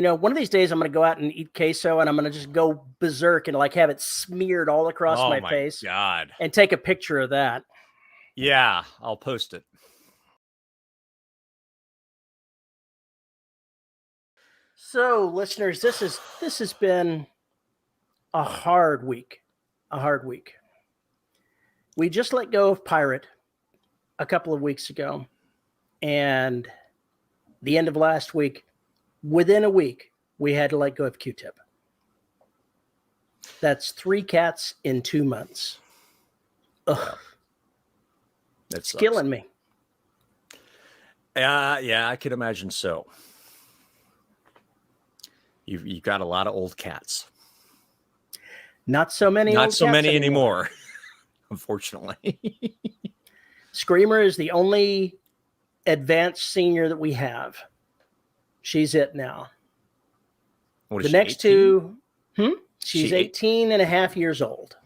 One of these days I'm going to go out and eat queso, and I'm going to just go berserk and like have it smeared all across my face. God. And take a picture of that. Yeah, I'll post it. So, listeners, this has been a hard week. We just let go of Pirate a couple of weeks ago, and the end of last week, within a week, we had to let go of Q-Tip. That's 3 cats in 2 months. Ugh. It's killing me. Yeah, I could imagine so. You've got a lot of old cats. Not so many anymore, unfortunately. Screamer is the only advanced senior that we have. She's it now. What the is next 18? She's 18 and a half years old.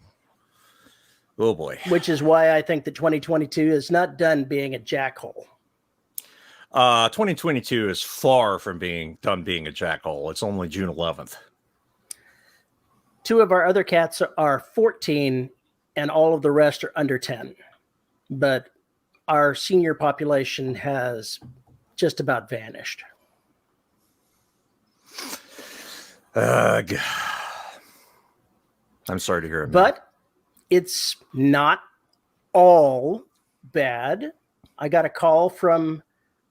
Oh, boy. Which is why I think that 2022 is not done being a jackhole. 2022 is far from being done being a jackhole. It's only June 11th. 2 of our other cats are 14, and all of the rest are under 10. But our senior population has just about vanished. I'm sorry to hear it. But it's not all bad. I got a call from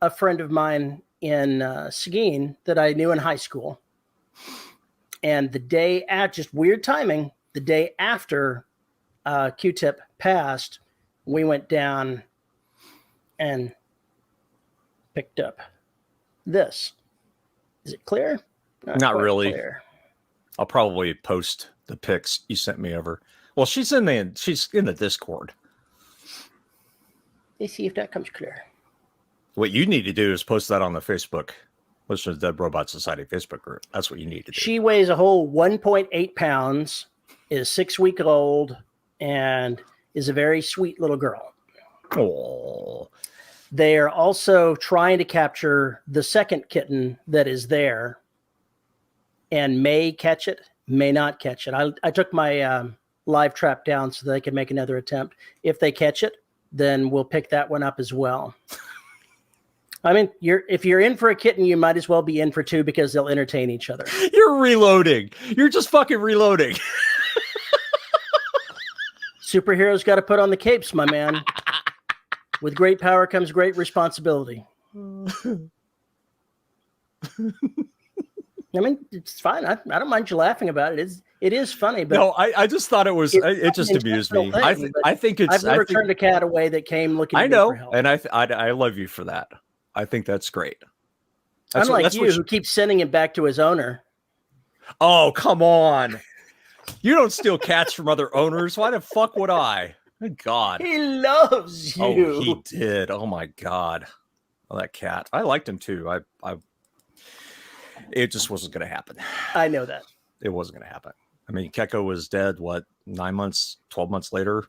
a friend of mine in Seguin that I knew in high school. And the day just weird timing, the day after Q-Tip passed, we went down and picked up this. Is it clear? Not really. Clear. I'll probably post the pics you sent me over. Well, she's in the Discord. Let's see if that comes clear. What you need to do is post that on the Facebook, Listeners Dead Robot Society Facebook group. That's what you need to do. She weighs a whole 1.8 pounds, is 6 weeks old, and is a very sweet little girl. Oh. They are also trying to capture the second kitten that is there and may catch it, may not catch it. I took my live trap down so they can make another attempt. If they catch it, then we'll pick that one up as well. I mean, if you're in for a kitten, you might as well be in for 2 because they'll entertain each other. You're reloading. You're just fucking reloading. Superheroes got to put on the capes, my man. With great power comes great responsibility. I mean, it's fine. I don't mind you laughing about it. It is funny, but no, I just thought it was. It just amused me. I think it's. I've never turned a cat away that came looking. I know, for help. And I love you for that. I think that's great. Unlike you, who keeps sending it back to his owner. Oh, come on! You don't steal cats from other owners. Why the fuck would I? Good God, he loves you. Oh, he did. Oh my God, that cat. I liked him too. It just wasn't going to happen. I know that. It wasn't going to happen. I mean, Keko was dead, 9 months, 12 months later?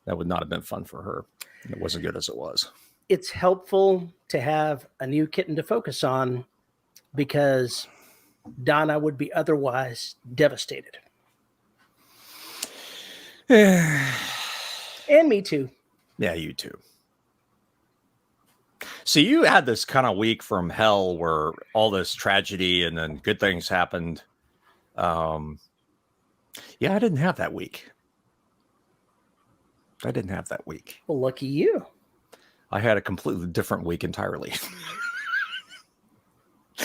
That would not have been fun for her. It wasn't good as it was. It's helpful to have a new kitten to focus on because Donna would be otherwise devastated. And me too. Yeah, you too. So you had this kind of week from hell where all this tragedy and then good things happened. Yeah, I didn't have that week. Well, lucky you. I had a completely different week entirely.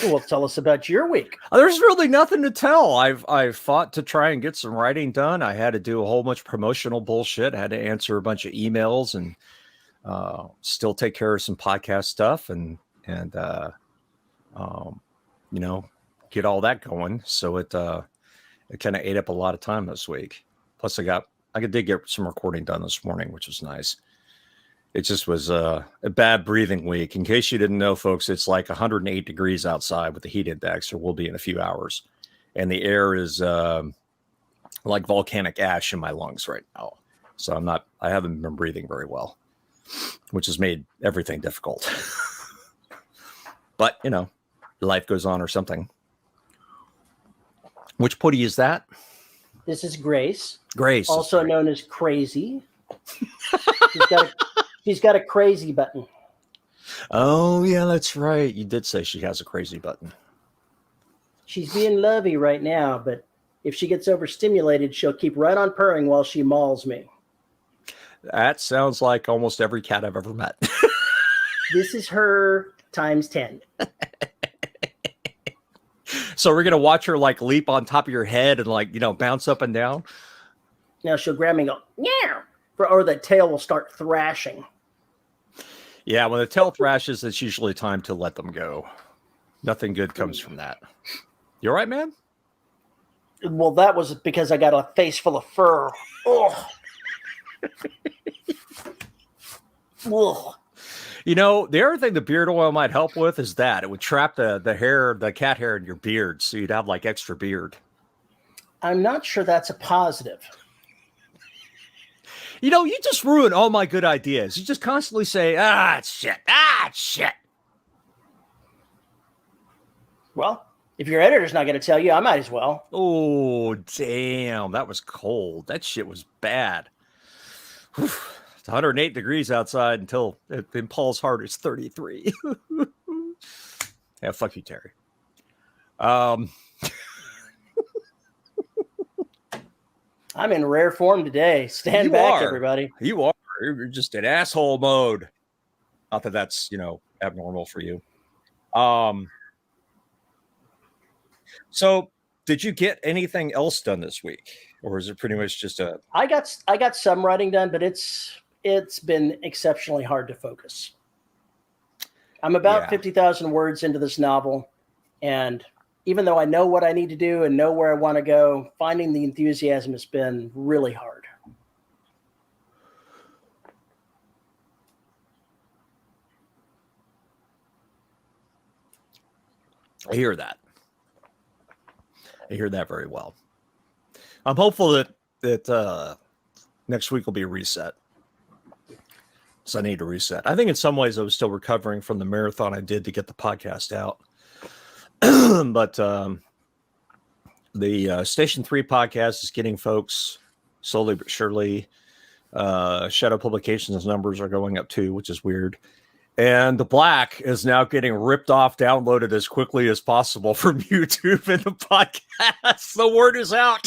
Well, tell us about your week. There's really nothing to tell. I've fought to try and get some writing done. I had to do a whole bunch of promotional bullshit. I had to answer a bunch of emails and still take care of some podcast stuff and get all that going. So it kind of ate up a lot of time this week. Plus I did get some recording done this morning, which was nice. It just was a bad breathing week. In case you didn't know, folks, it's like 108 degrees outside with the heat index, or will be in a few hours. And the air is like volcanic ash in my lungs right now. So I haven't been breathing very well, which has made everything difficult. But, life goes on or something. Which putty is that? This is Grace. Grace. Also known as Crazy. She's got a crazy button. Oh, yeah, that's right. You did say she has a crazy button. She's being lovey right now, but if she gets overstimulated, she'll keep right on purring while she mauls me. That sounds like almost every cat I've ever met. This is her times 10. So we're going to watch her like leap on top of your head and like, bounce up and down. Now she'll grab me and go, yeah, or the tail will start thrashing. Yeah, when the tail thrashes, it's usually time to let them go. Nothing good comes from that. You all right, man? Well, that was because I got a face full of fur. Ugh. Ugh. The other thing the beard oil might help with is that it would trap the cat hair in your beard, so you'd have like extra beard. I'm not sure that's a positive. You just ruin all my good ideas. You just constantly say, it's shit. It's shit. Well, if your editor's not going to tell you, I might as well. Oh, damn. That was cold. That shit was bad. Whew. It's 108 degrees outside until in Paul's heart it's 33. Yeah, fuck you, Terry. I'm in rare form today. Stand back, everybody. You are. You're just in asshole mode. Not that that's, abnormal for you. So did you get anything else done this week? Or is it pretty much just I got some writing done, but it's been exceptionally hard to focus. I'm about 50,000 words into this novel, and even though I know what I need to do and know where I want to go, finding the enthusiasm has been really hard. I hear that. I hear that very well. I'm hopeful that next week will be a reset. So I need to reset. I think in some ways I was still recovering from the marathon I did to get the podcast out. But the Station 3 podcast is getting folks slowly but surely. Shadow Publications numbers are going up too, which is weird. And the Black is now getting ripped off, downloaded as quickly as possible from YouTube and the podcast. The word is out.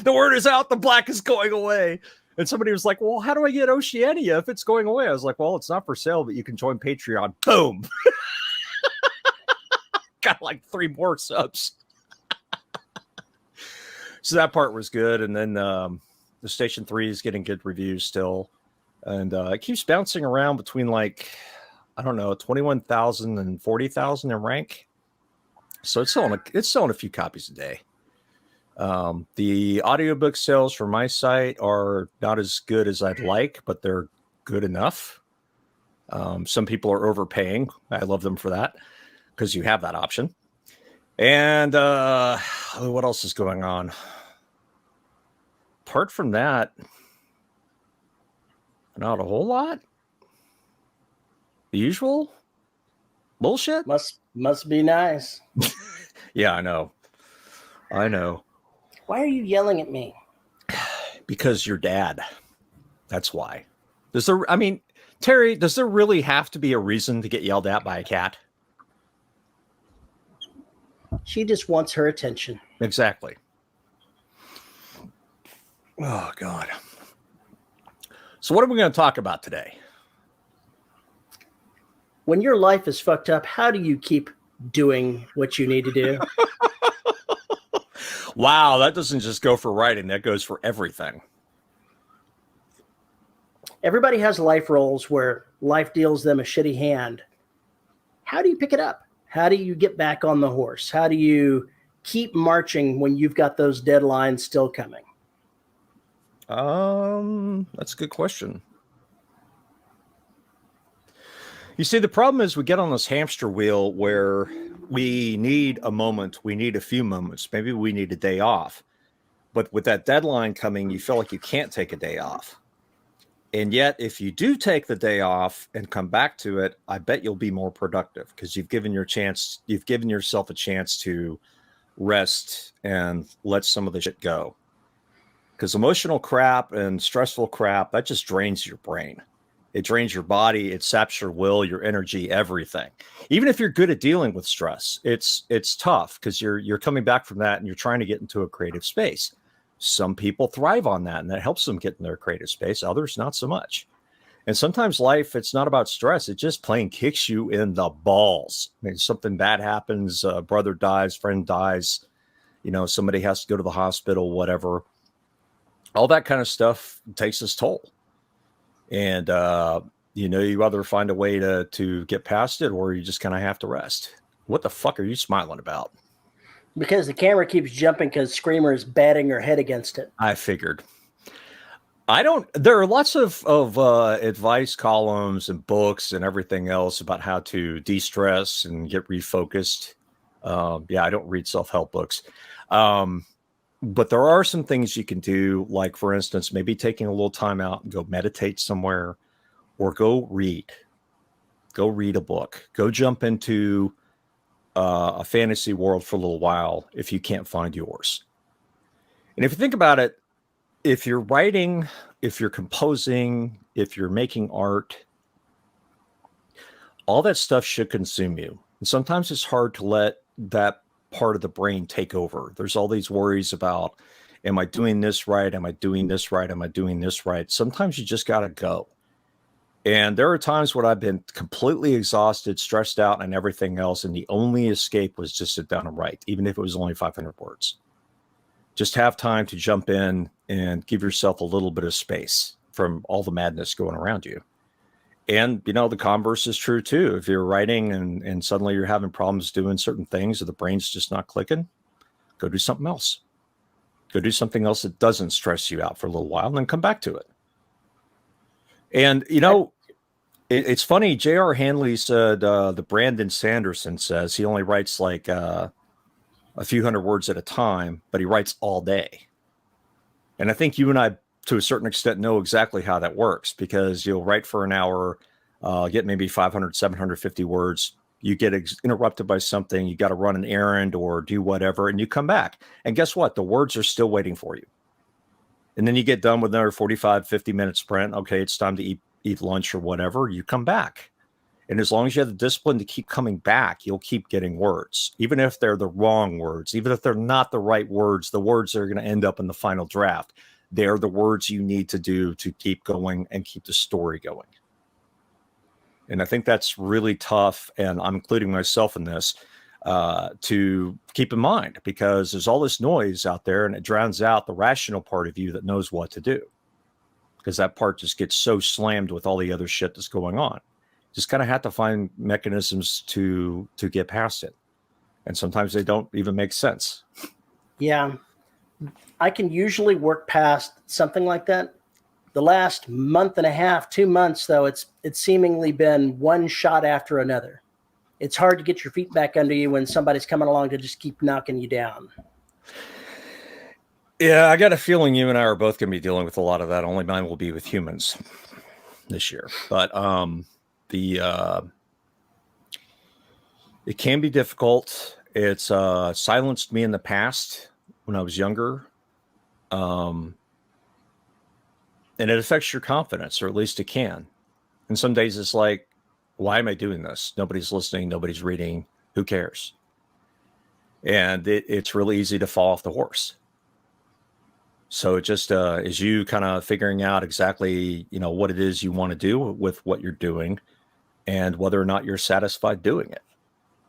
The word is out. The Black is going away. And somebody was like, well, how do I get Oceania if it's going away? I was like, well, it's not for sale, but you can join Patreon. Boom. Got like 3 more subs. So that part was good. And then the Station 3 is getting good reviews still. And it keeps bouncing around between 21,000 and 40,000 in rank. So it's selling a few copies a day. The audiobook sales for my site are not as good as I'd like, but they're good enough. Some people are overpaying. I love them for that because you have that option. And what else is going on? Apart from that, not a whole lot. The usual bullshit. Must be nice. Yeah, I know. Why are you yelling at me? Because you're dad. That's why. Terry, does there really have to be a reason to get yelled at by a cat? She just wants her attention. Exactly. Oh, God. So what are we going to talk about today? When your life is fucked up, how do you keep doing what you need to do? Wow, that doesn't just go for writing. That goes for everything. Everybody has life roles where life deals them a shitty hand. How do you pick it up? How do you get back on the horse? How do you keep marching when you've got those deadlines still coming? That's a good question. You see, the problem is we get on this hamster wheel where we need a moment, we need a few moments, maybe we need a day off. But with that deadline coming, you feel like you can't take a day off. And yet, if you do take the day off and come back to it, I bet you'll be more productive because you've given yourself a chance to rest and let some of the shit go. Because emotional crap and stressful crap, that just drains your brain. It drains your body. It saps your will, your energy, everything. Even if you're good at dealing with stress, it's tough because you're coming back from that and you're trying to get into a creative space. Some people thrive on that and that helps them get in their creative space. Others, not so much. And sometimes life, it's not about stress. It just plain kicks you in the balls. I mean, something bad happens, a brother dies, friend dies, somebody has to go to the hospital, whatever. All that kind of stuff takes its toll. And, you either find a way to get past it or you just kind of have to rest. What the fuck are you smiling about? Because the camera keeps jumping because Screamer is batting her head against it. I figured. There are lots of advice columns and books and everything else about how to de-stress and get refocused. I don't read self-help books. But there are some things you can do, like, for instance, maybe taking a little time out and go meditate somewhere or go read a book, go jump into a fantasy world for a little while if you can't find yours. And if you think about it, if you're writing, if you're composing, if you're making art, all that stuff should consume you. And sometimes it's hard to let that part of the brain take over. There's all these worries about, am I doing this right? Am I doing this right? Am I doing this right? Sometimes you just got to go. And there are times when I've been completely exhausted, stressed out, and everything else. And the only escape was just sit down and write, even if it was only 500 words. Just have time to jump in and give yourself a little bit of space from all the madness going around you. And, the converse is true, too. If you're writing and suddenly you're having problems doing certain things or the brain's just not clicking, go do something else. Go do something else that doesn't stress you out for a little while and then come back to it. And, it's funny. J.R. Handley said the Brandon Sanderson says he only writes like a few hundred words at a time, but he writes all day. And I think you and I, to a certain extent, know exactly how that works, because you'll write for an hour, get maybe 500, 750 words. You get interrupted by something. You got to run an errand or do whatever, and you come back. And guess what? The words are still waiting for you. And then you get done with another 45, 50-minute sprint. Okay, it's time to eat lunch or whatever. You come back. And as long as you have the discipline to keep coming back, you'll keep getting words, even if they're the wrong words, even if they're not the right words, the words that are going to end up in the final draft. They're the words you need to do to keep going and keep the story going. And I think that's really tough, and I'm including myself in this, to keep in mind, because there's all this noise out there and it drowns out the rational part of you that knows what to do, because that part just gets so slammed with all the other shit that's going on. Just kind of have to find mechanisms to get past it. And sometimes they don't even make sense. Yeah. I can usually work past something like that. The last month and a half, 2 months, though, it's seemingly been one shot after another. It's hard to get your feet back under you when somebody's coming along to just keep knocking you down. Yeah, I got a feeling you and I are both going to be dealing with a lot of that. Only mine will be with humans this year. But it can be difficult. It's silenced me in the past when I was younger. And it affects your confidence, or at least it can. And some days it's like, why am I doing this? Nobody's listening. Nobody's reading. Who cares? And it's really easy to fall off the horse. So it just is you kind of figuring out exactly, what it is you want to do with what you're doing and whether or not you're satisfied doing it.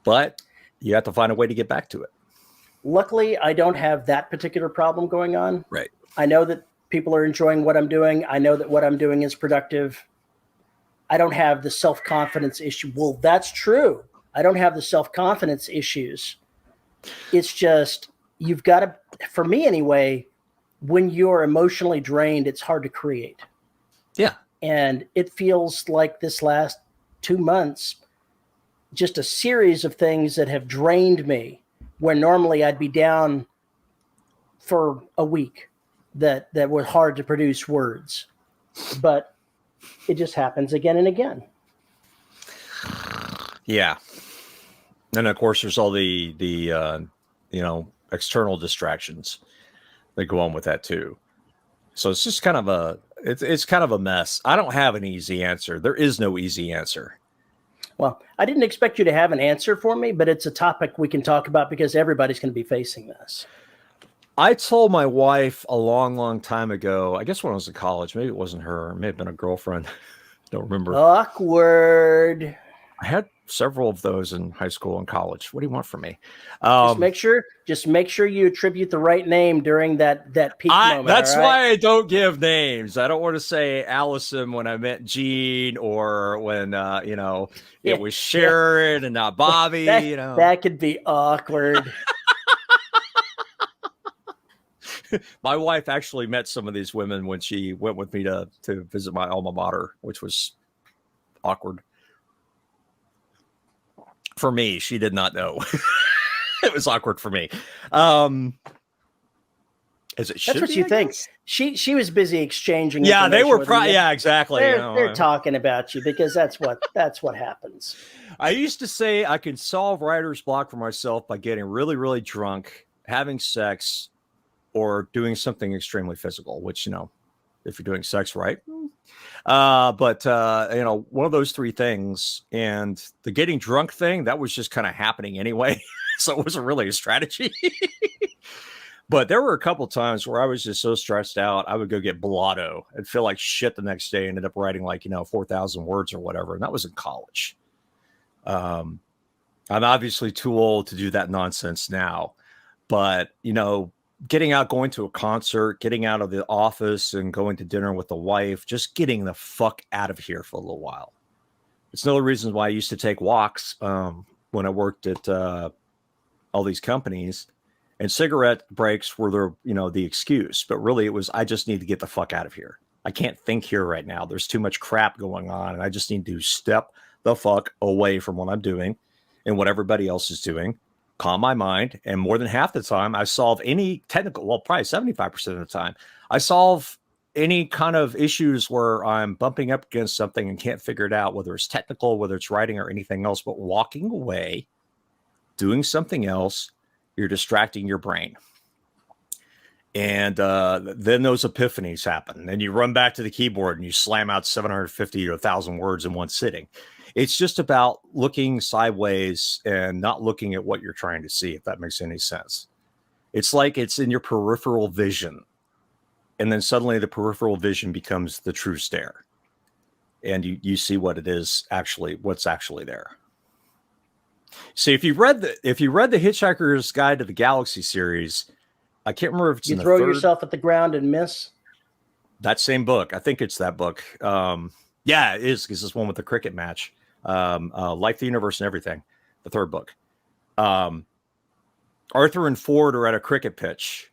But you have to find a way to get back to it. Luckily, I don't have that particular problem going on. Right. I know that people are enjoying what I'm doing. I know that what I'm doing is productive. I don't have the self-confidence issue. Well, that's true. I don't have the self-confidence issues. It's just, you've got to, for me anyway, when you're emotionally drained, it's hard to create. Yeah. And it feels like this last 2 months, just a series of things that have drained me, where normally I'd be down for a week, that were hard to produce words. But it just happens again and again. Yeah. And of course there's all the external distractions that go on with that too. So it's just kind of it's kind of a mess. I don't have an easy answer. There is no easy answer. Well, I didn't expect you to have an answer for me, but it's a topic we can talk about because everybody's going to be facing this. I told my wife a long, long time ago, I guess when I was in college, maybe it wasn't her, it may have been a girlfriend. Don't remember. Awkward. I had several of those in high school and college. What do you want from me? Just make sure you attribute the right name during that peak moment. That's right? why I don't give names. I don't want to say Allison when I met Gene, or when it was Sharon and not Bobby. That could be awkward. My wife actually met some of these women when she went with me to visit my alma mater, which was awkward. For me, she did not know. It was awkward for me. As it should That's what you think. She was busy exchanging. Yeah, they were. Yeah, exactly. They're talking about you because that's what happens. I used to say I can solve writer's block for myself by getting really, really drunk, having sex, or doing something extremely physical. Which if you're doing sex right. But one of those three things, and the getting drunk thing, that was just kind of happening anyway. So it wasn't really a strategy. But there were a couple times where I was just so stressed out, I would go get blotto and feel like shit the next day and ended up writing 4,000 words or whatever. And that was in college. I'm obviously too old to do that nonsense now, but getting out, going to a concert, getting out of the office and going to dinner with the wife, just getting the fuck out of here for a little while. It's another reason why I used to take walks when I worked at all these companies, and cigarette breaks were the excuse, but really it was, I just need to get the fuck out of here. I can't think here right now. There's too much crap going on, and I just need to step the fuck away from what I'm doing and what everybody else is doing. Calm my mind, and more than half the time I solve any technical, well, probably 75% of the time, I solve any kind of issues where I'm bumping up against something and can't figure it out, whether it's technical, whether it's writing or anything else. But walking away, doing something else, you're distracting your brain. And then those epiphanies happen, and you run back to the keyboard and you slam out 750 to 1,000 words in one sitting. It's just about looking sideways and not looking at what you're trying to see, if that makes any sense. It's like it's in your peripheral vision, and then suddenly the peripheral vision becomes the true stare, and you see what it is actually, what's actually there. See, if you read the Hitchhiker's Guide to the Galaxy series, I can't remember if it's in the throw yourself at the ground and miss. That same book, I think it's that book. Yeah, it is, because it's one with the cricket match. Life, the Universe, and Everything, the third book. Arthur and Ford are at a cricket pitch,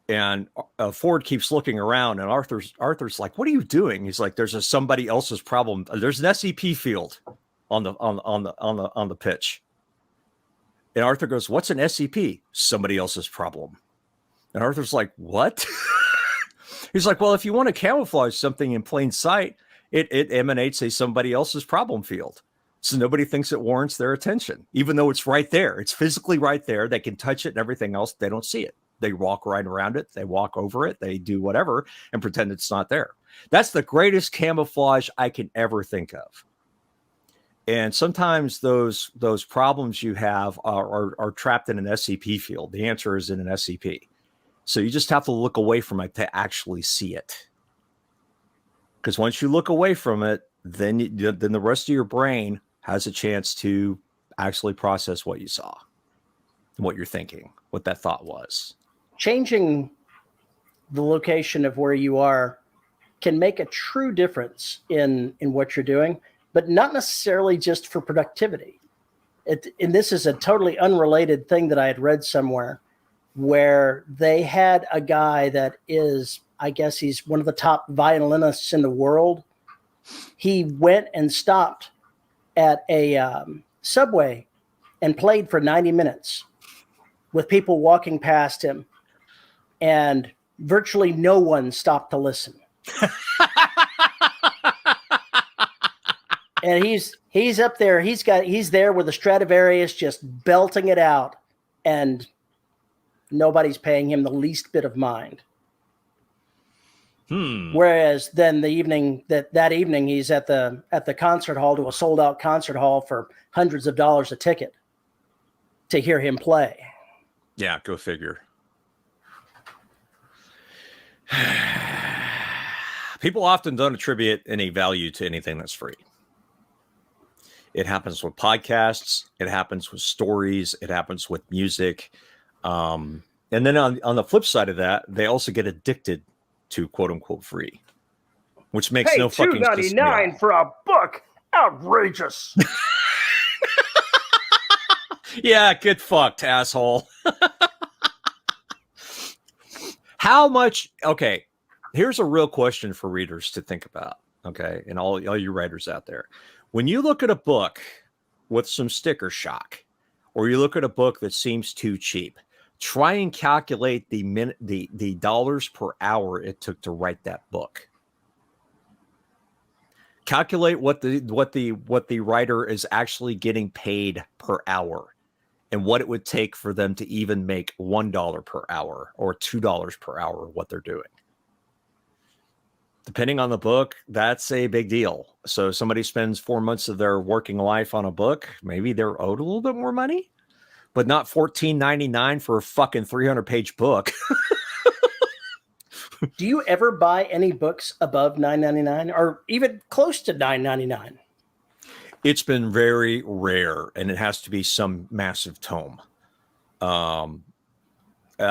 and Ford keeps looking around, and Arthur's like, "What are you doing?" He's like, "There's somebody else's problem. There's an SCP field on the pitch." And Arthur goes, "What's an SCP?" "Somebody else's problem." And Arthur's like, "What?" He's like, "Well, if you want to camouflage something in plain sight, it emanates somebody else's problem field. So nobody thinks it warrants their attention, even though it's right there. It's physically right there. They can touch it and everything else. They don't see it. They walk right around it. They walk over it. They do whatever and pretend it's not there." That's the greatest camouflage I can ever think of. And sometimes those problems you have are trapped in an SCP field. The answer is in an SCP. So you just have to look away from it to actually see it. Because once you look away from it, then the rest of your brain has a chance to actually process what you saw, what you're thinking, what that thought was. Changing the location of where you are can make a true difference in what you're doing, but not necessarily just for productivity. And this is a totally unrelated thing that I had read somewhere, where they had a guy that is, I guess he's one of the top violinists in the world. He went and stopped at a subway and played for 90 minutes with people walking past him, and virtually no one stopped to listen. And he's up there. He's there with a Stradivarius, just belting it out, and Nobody's paying him the least bit of mind. Hmm. Whereas then the evening that evening he's at the concert hall, to a sold out concert hall for hundreds of dollars a ticket to hear him play. Yeah, go figure. People often don't attribute any value to anything that's free. It happens with podcasts. It happens with stories. It happens with music. And then on the flip side of that, they also get addicted to quote unquote free, which makes no fucking sense. $2.99 for a book. Outrageous. Yeah, get fucked, asshole. How much? Okay, here's a real question for readers to think about. Okay, and all you writers out there, when you look at a book with some sticker shock, or you look at a book that seems too cheap, try and calculate the dollars per hour it took to write that book. Calculate what the writer is actually getting paid per hour, and what it would take for them to even make $1 per hour or $2 per hour what they're doing. Depending on the book, that's a big deal. So somebody spends 4 months of their working life on a book, maybe they're owed a little bit more money, but not $14.99 for a fucking 300-page book. Do you ever buy any books above $9.99 or even close to $9.99? It's been very rare, and it has to be some massive tome.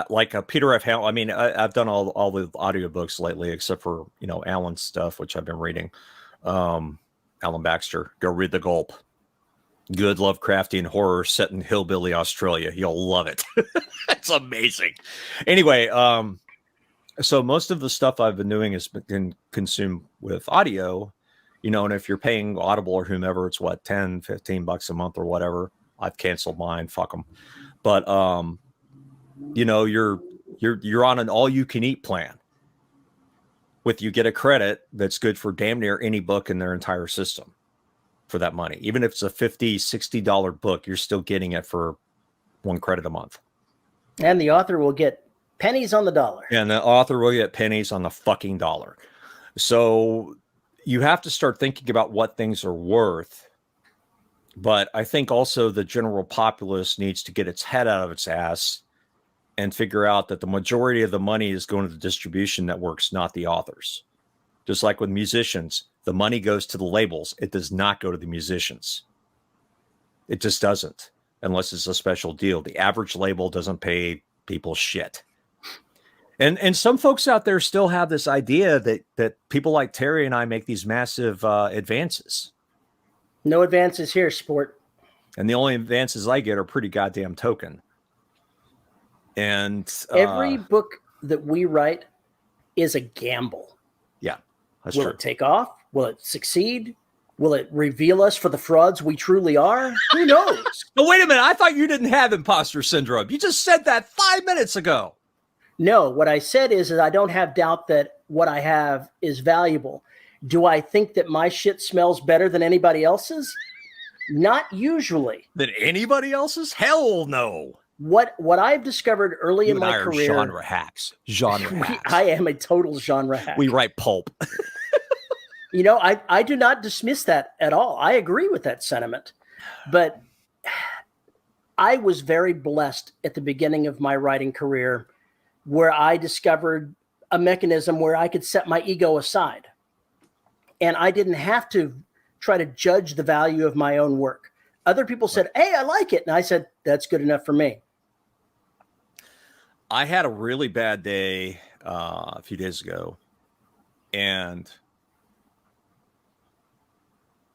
Like a Peter F. Hamilton. I mean, I've done all the audiobooks lately, except for, Alan's stuff, which I've been reading. Alan Baxter, go read The Gulp. Good Lovecraftian horror set in hillbilly Australia. You'll love it. It's amazing. Anyway, so most of the stuff I've been doing has been consumed with audio, and if you're paying Audible or whomever, it's what, $10-15 a month or whatever. I've canceled mine. Fuck them. But, you're on an all-you-can-eat plan. You get a credit that's good for damn near any book in their entire system for that money. Even if it's a $50, $60 book, you're still getting it for 1 credit a month. And the author will get pennies on the dollar. And the author will get pennies on the fucking dollar. So you have to start thinking about what things are worth. But I think also the general populace needs to get its head out of its ass and figure out that the majority of the money is going to the distribution networks, not the authors. Just like with musicians, the money goes to the labels. It does not go to the musicians. It just doesn't, unless it's a special deal. The average label doesn't pay people shit. And some folks out there still have this idea that people like Terry and I make these massive advances. No advances here, sport. And the only advances I get are pretty goddamn token. And every book that we write is a gamble. Yeah, that's true. Will it take off? Will it succeed? Will it reveal us for the frauds we truly are? Who knows? Oh, wait a minute. I thought you didn't have imposter syndrome. You just said that 5 minutes ago. No, what I said is I don't have doubt that what I have is valuable. Do I think that my shit smells better than anybody else's? Not usually. Than anybody else's? Hell no. What I've discovered early in my career. Genre hacks. I am a total genre hack. We write pulp. I do not dismiss that at all. I agree with that sentiment. But I was very blessed at the beginning of my writing career where I discovered a mechanism where I could set my ego aside. And I didn't have to try to judge the value of my own work. Other people said, "Hey, I like it." And I said, "That's good enough for me." I had a really bad day a few days ago, and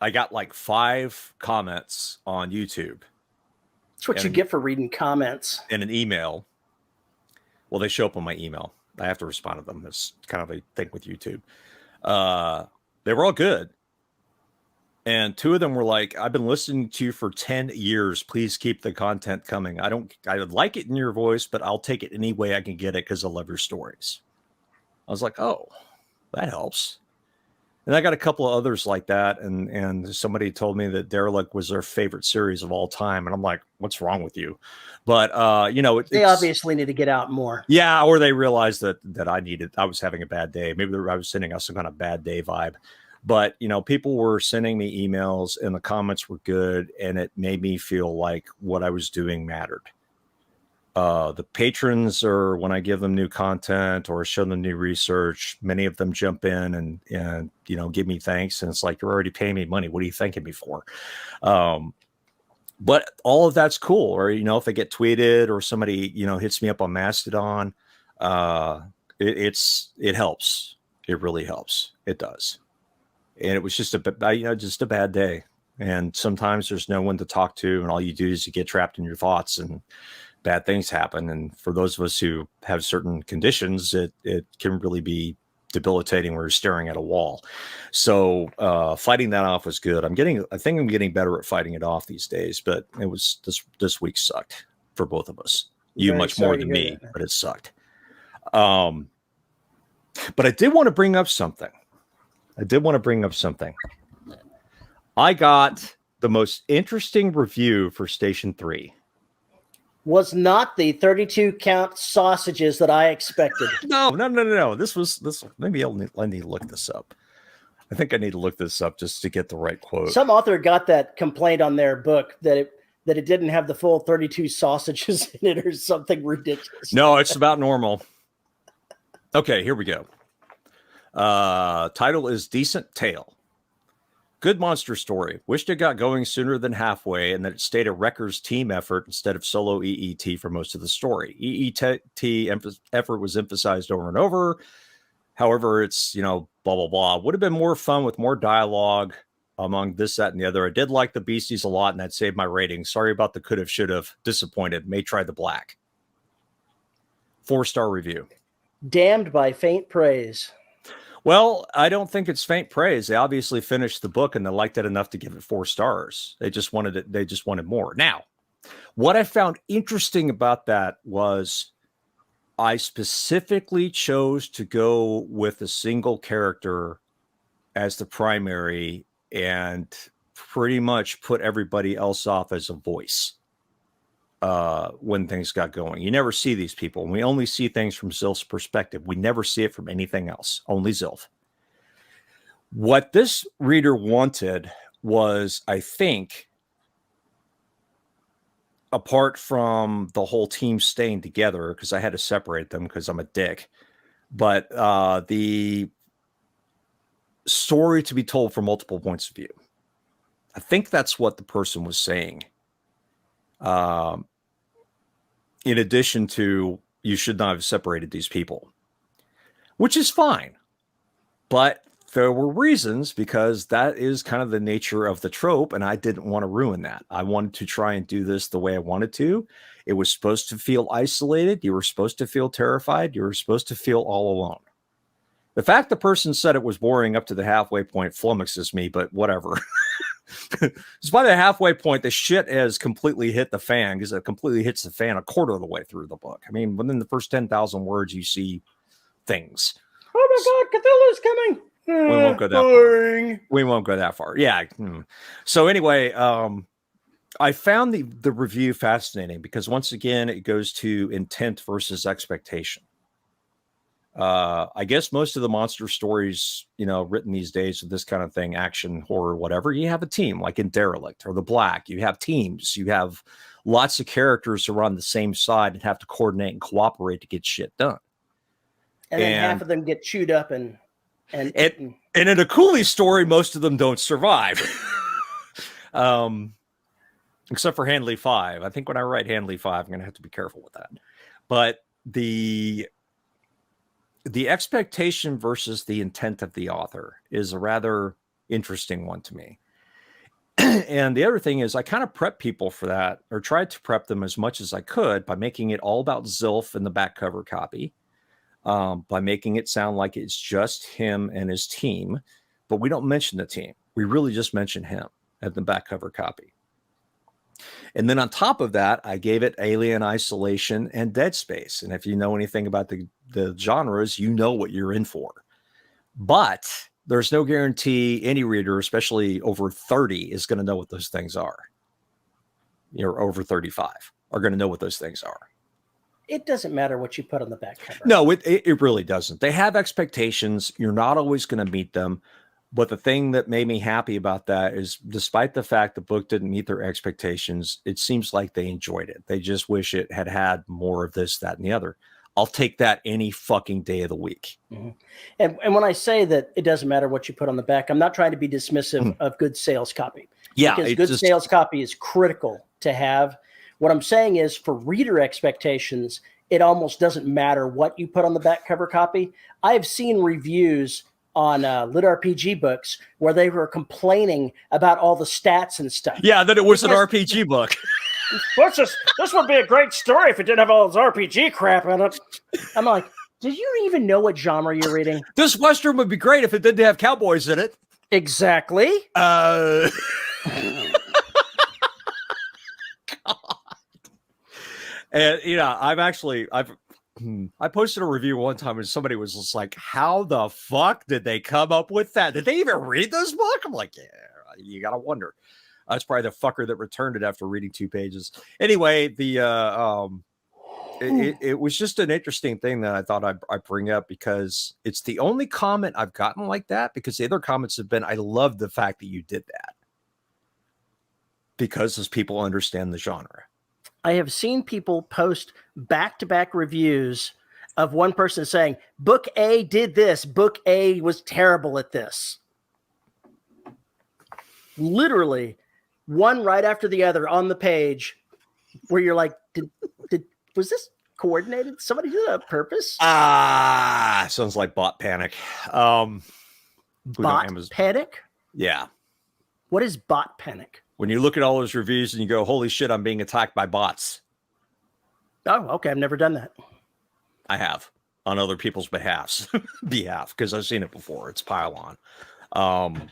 I got like 5 comments on YouTube. That's what you get for reading comments. In an email. Well, they show up on my email. I have to respond to them. It's kind of a thing with YouTube. They were all good. And 2 of them were like, "I've been listening to you for 10 years. Please keep the content coming. I would like it in your voice, but I'll take it any way I can get it because I love your stories." I was like, "Oh, that helps." And I got a couple of others like that. And somebody told me that Derelict was their favorite series of all time. And I'm like, what's wrong with you? But, they obviously need to get out more. Yeah. Or they realized that I was having a bad day. Maybe I was sending out some kind of bad day vibe. But, people were sending me emails and the comments were good. And it made me feel like what I was doing mattered. The patrons, or when I give them new content or show them new research, many of them jump in and give me thanks. And it's like, you're already paying me money. What are you thanking me for? But all of that's cool. Or, if I get tweeted or somebody, hits me up on Mastodon, it helps. It really helps. It does. And it was just a bad day. And sometimes there's no one to talk to, and all you do is you get trapped in your thoughts and bad things happen. And for those of us who have certain conditions, it can really be debilitating where you're staring at a wall. So fighting that off was good. I think I'm getting better at fighting it off these days, but it was this week sucked for both of us. You much more than me, but it sucked. But I did want to bring up something. I got the most interesting review for Station 3. Was not the 32 count sausages that I expected. No. Maybe I need to look this up. I think I need to look this up just to get the right quote. Some author got that complaint on their book that it didn't have the full 32 sausages in it or something ridiculous. No, it's about normal. Okay, here we go. Title is Decent Tale. Good monster story. Wished it got going sooner than halfway, and that it stayed a Wreckers team effort instead of solo EET for most of the story. EET effort was emphasized over and over. However, it's, blah, blah, blah. Would have been more fun with more dialogue among this, that, and the other. I did like the beasties a lot, and that saved my rating. Sorry about the could have, should have. Disappointed. May try the black. 4-star review. Damned by faint praise. Well, I don't think it's faint praise. They obviously finished the book and they liked it enough to give it 4 stars. They just wanted it. They just wanted more. Now, what I found interesting about that was I specifically chose to go with a single character as the primary and pretty much put everybody else off as a voice when things got going. You never see these people. We only see things from Zilf's perspective. We never see it from anything else, only Zilf. What this reader wanted was, I think, apart from the whole team staying together, because I had to separate them because I'm a dick, but the story to be told from multiple points of view. I think that's what the person was saying. In addition to, you should not have separated these people, which is fine. But there were reasons, because that is kind of the nature of the trope, and I didn't want to ruin that. I wanted to try and do this the way I wanted to. It was supposed to feel isolated. You were supposed to feel terrified. You were supposed to feel all alone. The fact the person said it was boring up to the halfway point flummoxes me, but whatever. It's by the halfway point, the shit has completely hit the fan, because it completely hits the fan a quarter of the way through the book. I mean, within the first 10,000 words, you see things. Oh my God, Cthulhu's coming. We won't go that far. We won't go that far. Yeah. So anyway, I found the review fascinating because once again, it goes to intent versus expectation. I guess most of the monster stories, written these days with this kind of thing, action, horror, whatever, you have a team, like in Derelict or The Black. You have teams. You have lots of characters who are on the same side and have to coordinate and cooperate to get shit done. And then half of them get chewed up and in a Cooley story, most of them don't survive. Except for Handley 5. I think when I write Handley 5, I'm going to have to be careful with that. But the expectation versus the intent of the author is a rather interesting one to me. And the other thing is, I kind of prep people for that, or tried to prep them as much as I could by making it all about Zilf in the back cover copy, by making it sound like it's just him and his team, but we don't mention the team. We really just mention him at the back cover copy. And then on top of that, I gave it Alien Isolation and Dead Space. And if you know anything about the genres, you know what you're in for. But there's no guarantee any reader, especially over 30, is going to know what those things are. You're over 35 are going to know what those things are. It doesn't matter what you put on the back cover. No, it really doesn't. They have expectations. You're not always going to meet them. But the thing that made me happy about that is, despite the fact the book didn't meet their expectations, it seems like they enjoyed it. They just wish it had more of this, that, and the other. I'll take that any fucking day of the week. Mm-hmm. And when I say that it doesn't matter what you put on the back, I'm not trying to be dismissive of good sales copy. Yeah, because good sales copy is critical to have. What I'm saying is, for reader expectations, it almost doesn't matter what you put on the back cover copy. I've seen reviews on lit RPG books where they were complaining about all the stats and stuff. Yeah, that it was an RPG book. This would be a great story if it didn't have all this RPG crap in it. I'm like, did you even know what genre you're reading? This Western would be great if it didn't have cowboys in it. Exactly. God. And I posted a review one time and somebody was just like, how the fuck did they come up with that? Did they even read this book? I'm like, yeah, you gotta wonder. That's probably the fucker that returned it after reading 2 pages. Anyway, it was just an interesting thing that I thought I'd bring up, because it's the only comment I've gotten like that, because the other comments have been, I love the fact that you did that, because those people understand the genre. I have seen people post back-to-back reviews of one person saying, Book A did this. Book A was terrible at this. Literally, one right after the other on the page, where you're like, was this coordinated? Did somebody do that on purpose? Sounds like bot panic. Bot panic? Yeah. What is bot panic? When you look at all those reviews and you go, holy shit, I'm being attacked by bots. Oh, okay. I've never done that. I have, on other people's behalf, because I've seen it before. It's pile on.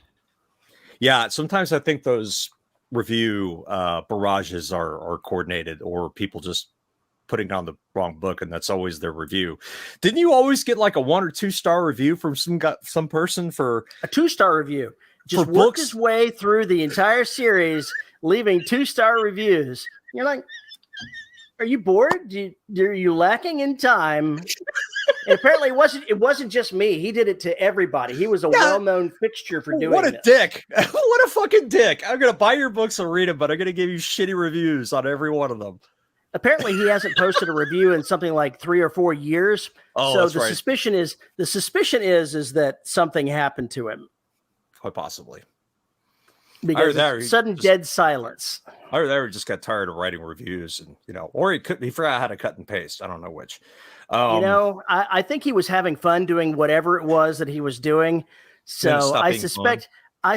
Yeah, sometimes I think those review barrages are coordinated, or people just putting down the wrong book, and that's always their review. Didn't you always get like a 1 or 2 star review from some person for a 2-star review? Just worked his way through the entire series, leaving 2-star reviews. You're like, are you bored? Are you lacking in time? And apparently it wasn't just me. He did it to everybody. He was a well-known fixture for doing this. What a dick. What a fucking dick. I'm going to buy your books and read them, but I'm going to give you shitty reviews on every one of them. Apparently he hasn't posted a review in something like 3 or 4 years. Oh, so that's the suspicion is that something happened to him. Quite possibly. Because sudden dead silence. Or just got tired of writing reviews, and or he forgot how to cut and paste. I don't know which. I think he was having fun doing whatever it was that he was doing. So I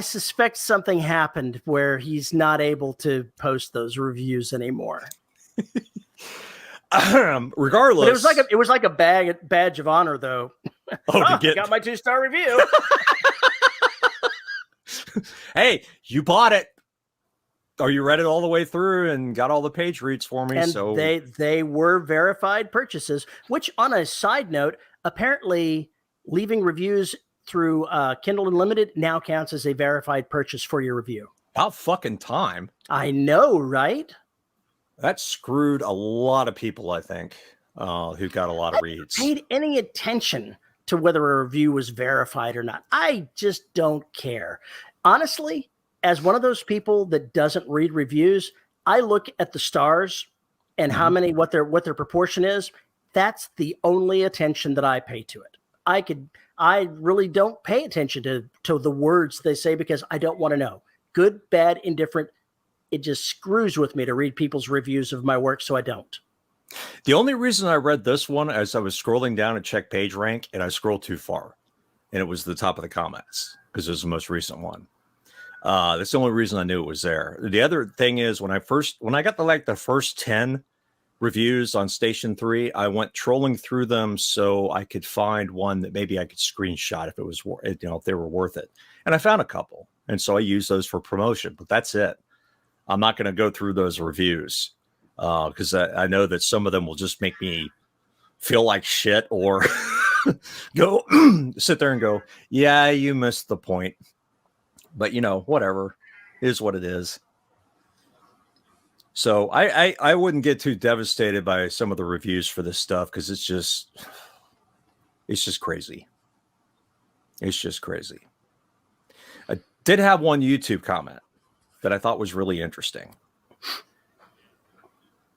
suspect something happened where he's not able to post those reviews anymore. Regardless, but it was like a badge of honor, though. Got my 2-star review. Hey, you bought it. Or you read it all the way through and got all the page reads for me. And so they were verified purchases, which, on a side note, apparently leaving reviews through Kindle Unlimited now counts as a verified purchase for your review. About fucking time. I know, right? That screwed a lot of people, I think, who got a lot of reads. I paid any attention to whether a review was verified or not. I just don't care. Honestly, as one of those people that doesn't read reviews, I look at the stars and how many, what their proportion is. That's the only attention that I pay to it. I really don't pay attention to the words they say, because I don't want to know. Good, bad, indifferent. It just screws with me to read people's reviews of my work, so I don't. The only reason I read this one, as I was scrolling down to check page rank, and I scrolled too far, and it was the top of the comments because it was the most recent one. That's the only reason I knew it was there. The other thing is, when I got the first 10 reviews on Station 3, I went trolling through them so I could find one that maybe I could screenshot if it was, if they were worth it. And I found a couple, and so I used those for promotion. But that's it. I'm not going to go through those reviews because I know that some of them will just make me feel like shit, or go sit there and go, yeah, you missed the point. But whatever. It is what it is. So I wouldn't get too devastated by some of the reviews for this stuff because it's just crazy. It's just crazy. I did have one YouTube comment that I thought was really interesting.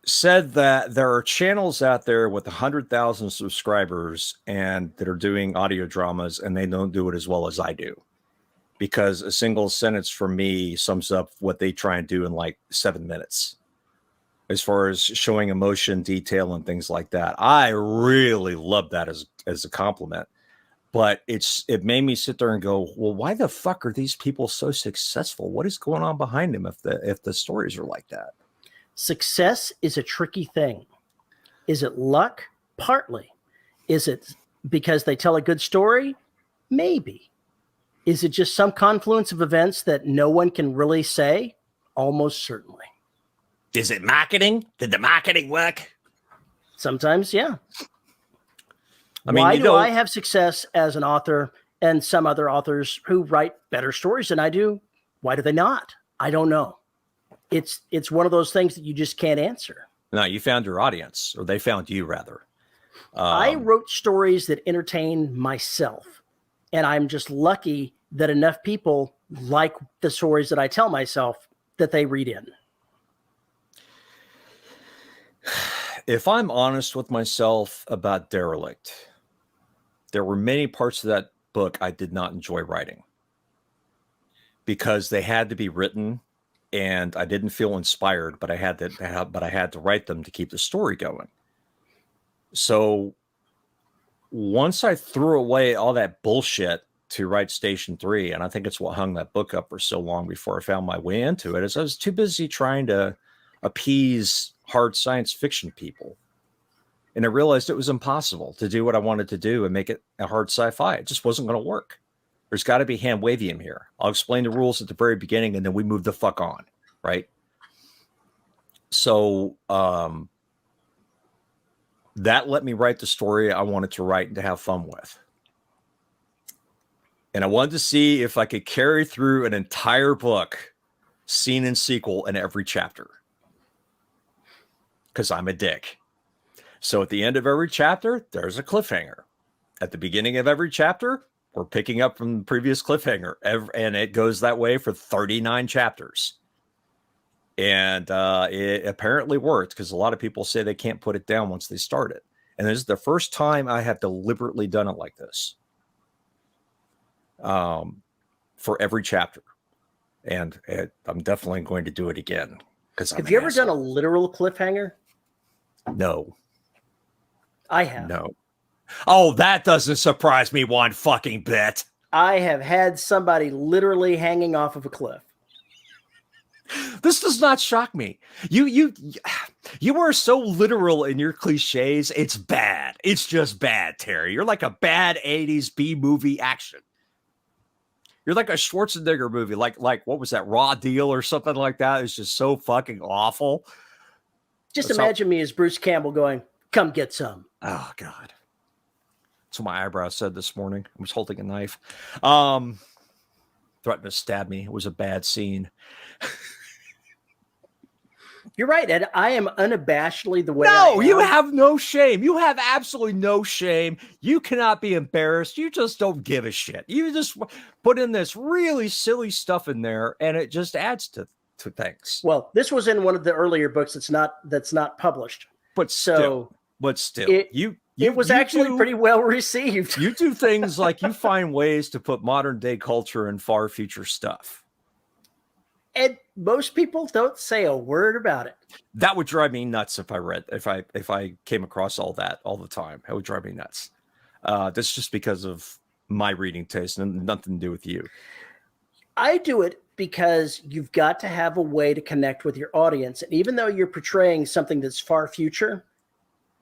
Said that there are channels out there with 100,000 subscribers and that are doing audio dramas, and they don't do it as well as I do. Because a single sentence from me sums up what they try and do in like 7 minutes. As far as showing emotion, detail, and things like that. I really love that as a compliment. But it made me sit there and go, well, why the fuck are these people so successful? What is going on behind them if the stories are like that? Success is a tricky thing. Is it luck? Partly. Is it because they tell a good story? Maybe. Is it just some confluence of events that no one can really say? Almost certainly. Is it marketing? Did the marketing work? Sometimes, yeah. I mean, why do I have success as an author and some other authors who write better stories than I do? Why do they not? I don't know. It's one of those things that you just can't answer. No, you found your audience, or they found you, rather. I wrote stories that entertain myself, and I'm just lucky that enough people like the stories that I tell myself that they read in. If I'm honest with myself about Derelict, there were many parts of that book I did not enjoy writing because they had to be written and I didn't feel inspired, but I had to write them to keep the story going. So once I threw away all that bullshit to write Station 3, and I think it's what hung that book up for so long before I found my way into it, is I was too busy trying to appease hard science fiction people. And I realized it was impossible to do what I wanted to do and make it a hard sci-fi. It just wasn't going to work. There's got to be hand-wavium here. I'll explain the rules at the very beginning, and then we move the fuck on, right? So that let me write the story I wanted to write and to have fun with. And I wanted to see if I could carry through an entire book, scene and sequel in every chapter. Because I'm a dick. So at the end of every chapter, there's a cliffhanger. At the beginning of every chapter, we're picking up from the previous cliffhanger. And it goes that way for 39 chapters. And it apparently worked because a lot of people say they can't put it down once they start it. And this is the first time I have deliberately done it like this. For every chapter. And I'm definitely going to do it again. Have you ever done a literal cliffhanger? No. I have. No. Oh, that doesn't surprise me one fucking bit. I have had somebody literally hanging off of a cliff. This does not shock me. You are so literal in your cliches. It's bad. It's just bad, Terry. You're like a bad 80s B movie action. You're like a Schwarzenegger movie, like what was that, Raw Deal or something like that? It's just so fucking awful. Just imagine me as Bruce Campbell going, "Come get some." Oh God. That's what my eyebrow said this morning. I was holding a knife. Threatened to stab me. It was a bad scene. You're right, Ed. I am unabashedly the way No, I am. you have no shame. You have absolutely no shame. You cannot be embarrassed. You just don't give a shit. You just put in this really silly stuff in there, and it just adds to things. Well, this was in one of the earlier books that's not published. But still, it was actually pretty well received. You do things like you find ways to put modern day culture in far future stuff. And most people don't say a word about it. That would drive me nuts if I came across all that all the time. It would drive me nuts. That's just because of my reading taste and nothing to do with you. I do it because you've got to have a way to connect with your audience. And even though you're portraying something that's far future,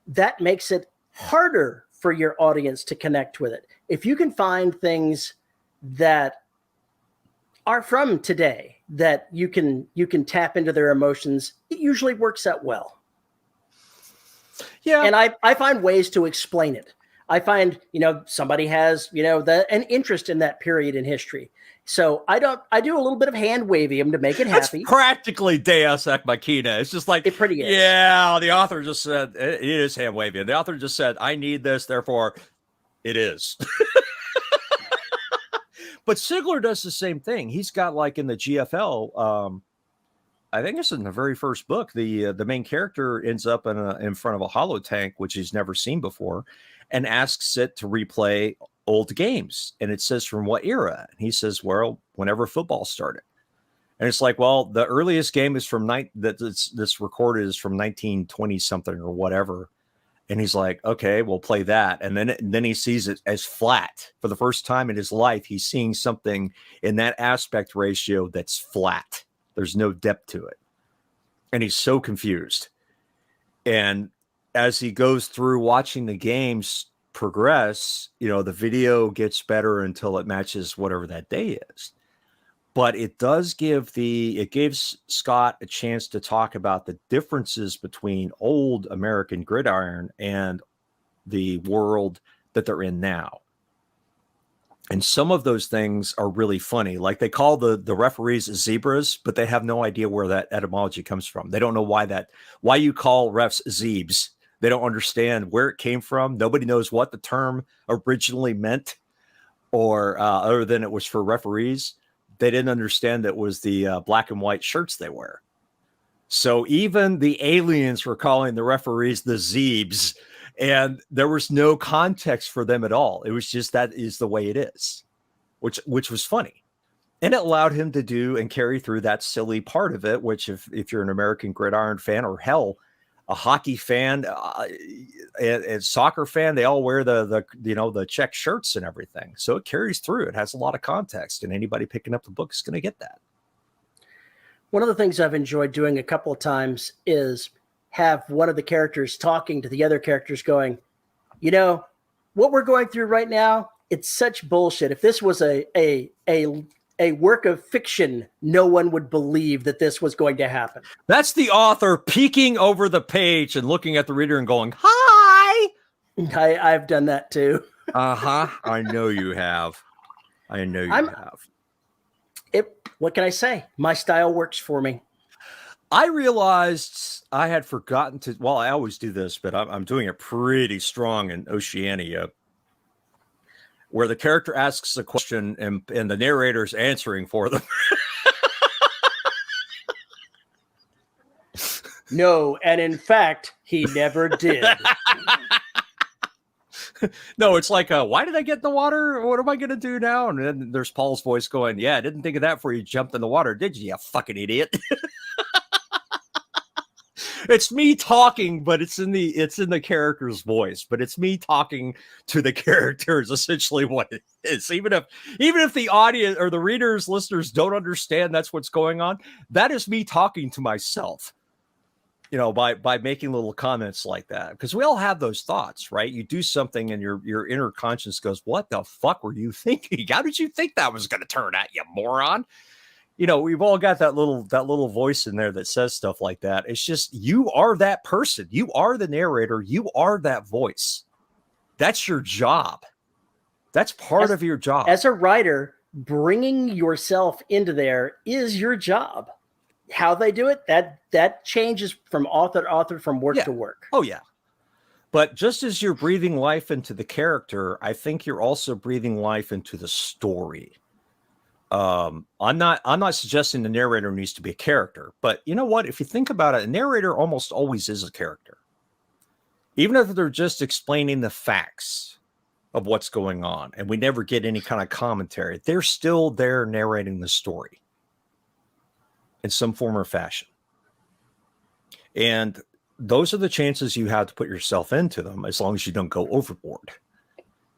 that makes it harder for your audience to connect with it. If you can find things that are from today that you can tap into their emotions, it usually works out well. Yeah. And I find ways to explain it. I find, somebody has, an interest in that period in history. So I do a little bit of hand waving them to make it happy. That's practically Deus Ex Machina. It's just like, it pretty is. Yeah, the author just said, it is hand waving. The author just said, I need this, therefore it is. But Sigler does the same thing. He's got, like, in the GFL, I think it's in the very first book, the main character ends up in front of a holo tank, which he's never seen before, and asks it to replay old games. And it says, from what era? And he says, well, whenever football started. And it's like, well, the earliest game is from this recorded is from 1920 something or whatever. And he's like, okay, we'll play that. And then he sees it as flat. For the first time in his life, he's seeing something in that aspect ratio that's flat. There's no depth to it. And he's so confused. And as he goes through watching the games progress, the video gets better until it matches whatever that day is. But it does gives Scott a chance to talk about the differences between old American gridiron and the world that they're in now. And some of those things are really funny. Like, they call the referees zebras, but they have no idea where that etymology comes from. They don't know why you call refs zebes. They don't understand where it came from. Nobody knows what the term originally meant, or other than it was for referees. They didn't understand that it was the black and white shirts they wear. So even the aliens were calling the referees the Zebes, and there was no context for them at all. It was just, that is the way it is, which was funny. And it allowed him to do and carry through that silly part of it, which if you're an American gridiron fan, or hell, a hockey fan and soccer fan, they all wear the check shirts and everything. So it carries through. It has a lot of context, and anybody picking up the book is going to get that. One of the things I've enjoyed doing a couple of times is have one of the characters talking to the other characters going, what we're going through right now, it's such bullshit. If this was a work of fiction, no one would believe that this was going to happen. That's the author peeking over the page and looking at the reader and going, hi. I've done that too. Uh-huh. I know you have. What can I say? My style works for me. I realized I had forgotten to, well, I always do this, but I'm doing it pretty strong in Oceania, where the character asks a question and the narrator's answering for them. No, and in fact, he never did. No, it's like, why did I get in the water? What am I going to do now? And then there's Paul's voice going, yeah, I didn't think of that before you jumped in the water, did you fucking idiot? It's me talking, but it's in the character's voice, but it's me talking to the character is essentially what it is. Even if the audience or the readers, listeners don't understand that's what's going on, that is me talking to myself, by making little comments like that. Because we all have those thoughts, right? You do something and your inner conscience goes, what the fuck were you thinking? How did you think that was going to turn out, you moron? We've all got that little voice in there that says stuff like that. It's just, you are that person. You are the narrator. You are that voice. That's your job. That's part of your job. As a writer, bringing yourself into there is your job. How they do it, that changes from author to author, from work to work. Oh, yeah. But just as you're breathing life into the character, I think you're also breathing life into the story. I'm not suggesting the narrator needs to be a character, but you know what? If you think about it, a narrator almost always is a character. Even if they're just explaining the facts of what's going on and we never get any kind of commentary, they're still there narrating the story in some form or fashion. And those are the chances you have to put yourself into them, as long as you don't go overboard.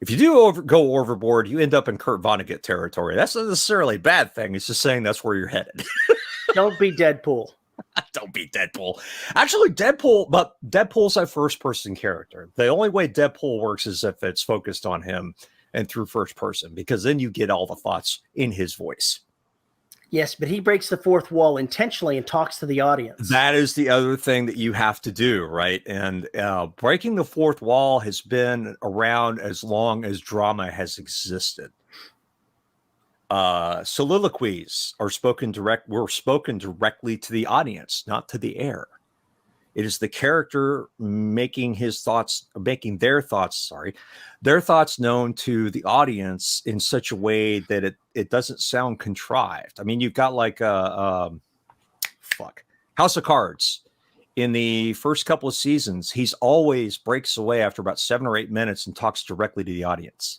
If you do go overboard, you end up in Kurt Vonnegut territory. That's not necessarily a bad thing. It's just saying that's where you're headed. Don't be Deadpool. Don't be Deadpool. Actually, Deadpool's a first-person character. The only way Deadpool works is if it's focused on him and through first person, because then you get all the thoughts in his voice. Yes, but he breaks the fourth wall intentionally and talks to the audience. That is the other thing that you have to do, right? And breaking the fourth wall has been around as long as drama has existed. Soliloquies were spoken directly to the audience, not to the air. It is the character making their thoughts known to the audience in such a way that it doesn't sound contrived. I mean, you've got like House of Cards. In the first couple of seasons, he's always breaks away after about 7 or 8 minutes and talks directly to the audience.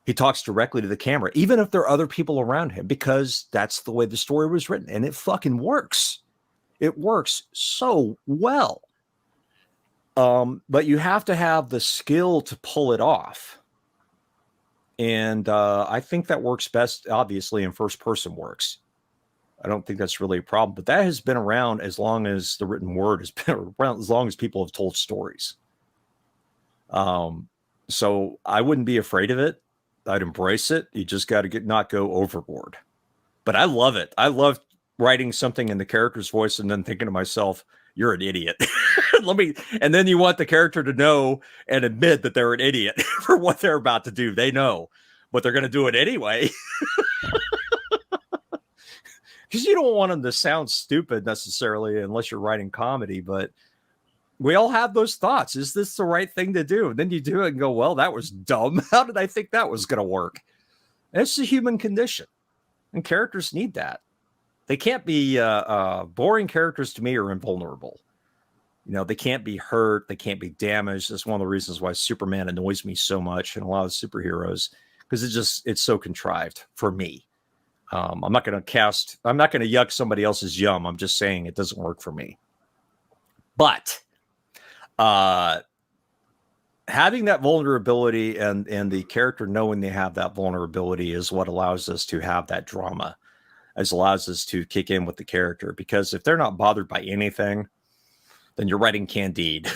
He talks directly to the camera, even if there are other people around him, because that's the way the story was written, and it fucking works. It works so well. But you have to have the skill to pull it off. And I think that works best, obviously, in first person works. I don't think that's really a problem. But that has been around as long as the written word has been around, as long as people have told stories. So I wouldn't be afraid of it. I'd embrace it. You just got to not go overboard. But I love it. I love writing something in the character's voice and then thinking to myself, you're an idiot. And then you want the character to know and admit that they're an idiot for what they're about to do. They know, but they're going to do it anyway. Because you don't want them to sound stupid necessarily unless you're writing comedy, but we all have those thoughts. Is this the right thing to do? And then you do it and go, well, that was dumb. How did I think that was going to work? And it's a human condition, and characters need that. They can't be boring. Characters to me are invulnerable. You know, they can't be hurt. They can't be damaged. That's one of the reasons why Superman annoys me so much, and a lot of superheroes, because it's so contrived for me. I'm not going to yuck somebody else's yum. I'm just saying it doesn't work for me. But having that vulnerability and the character knowing they have that vulnerability is what allows us to have that drama, as allows us to kick in with the character. Because if they're not bothered by anything, then you're writing Candide.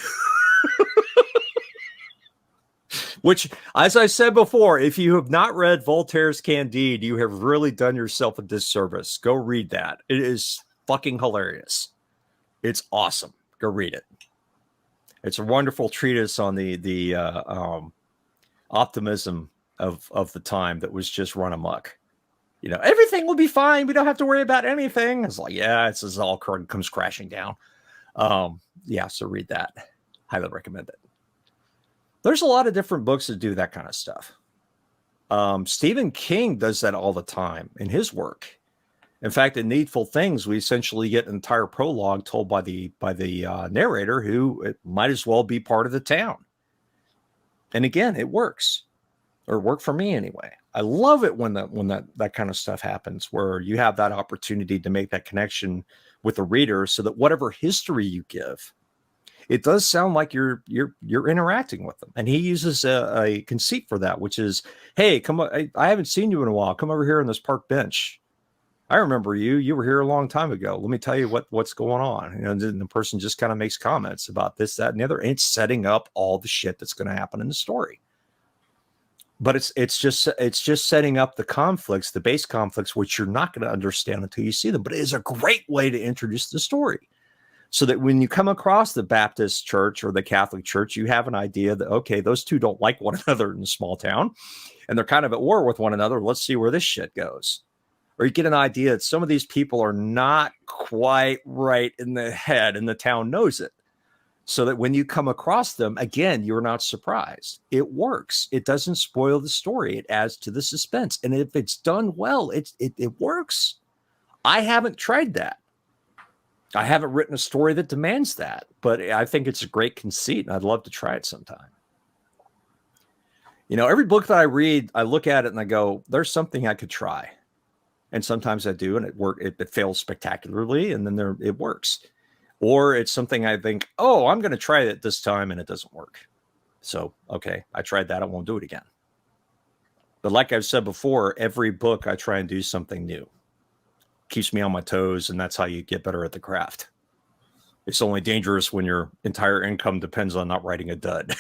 Which, as I said before, if you have not read Voltaire's Candide, you have really done yourself a disservice. Go read that. It is fucking hilarious. It's awesome. Go read it. It's a wonderful treatise on the optimism of the time that was just run amok. You know, everything will be fine. We don't have to worry about anything. It's like, yeah, it's just all comes crashing down. Yeah, so read that. Highly recommend it. There's a lot of different books that do that kind of stuff. Stephen King does that all the time in his work. In fact, in Needful Things, we essentially get an entire prologue told by the narrator, who it might as well be part of the town. And again, it works, or it worked for me anyway. I love it when that kind of stuff happens, where you have that opportunity to make that connection with the reader, so that whatever history you give, it does sound like you're interacting with them. And he uses a conceit for that, which is, hey, come on, I haven't seen you in a while. Come over here on this park bench. I remember you. You were here a long time ago. Let me tell you what's going on. And then the person just kind of makes comments about this, that, and the other. And it's setting up all the shit that's going to happen in the story. But it's just setting up the conflicts, the base conflicts, which you're not going to understand until you see them. But it is a great way to introduce the story, so that when you come across the Baptist church or the Catholic church, you have an idea that, okay, those two don't like one another in a small town, and they're kind of at war with one another. Let's see where this shit goes. Or you get an idea that some of these people are not quite right in the head, and the town knows it. So that when you come across them, again, you're not surprised. It works. It doesn't spoil the story. It adds to the suspense. And if it's done well, it works. I haven't tried that. I haven't written a story that demands that, but I think it's a great conceit, and I'd love to try it sometime. You know, every book that I read, I look at it and I go, there's something I could try. And sometimes I do, and it fails spectacularly, and then it works. Or it's something I think, oh, I'm going to try it this time, and it doesn't work. So, okay, I tried that. I won't do it again. But like I've said before, every book I try and do something new. Keeps me on my toes, and that's how you get better at the craft. It's only dangerous when your entire income depends on not writing a dud.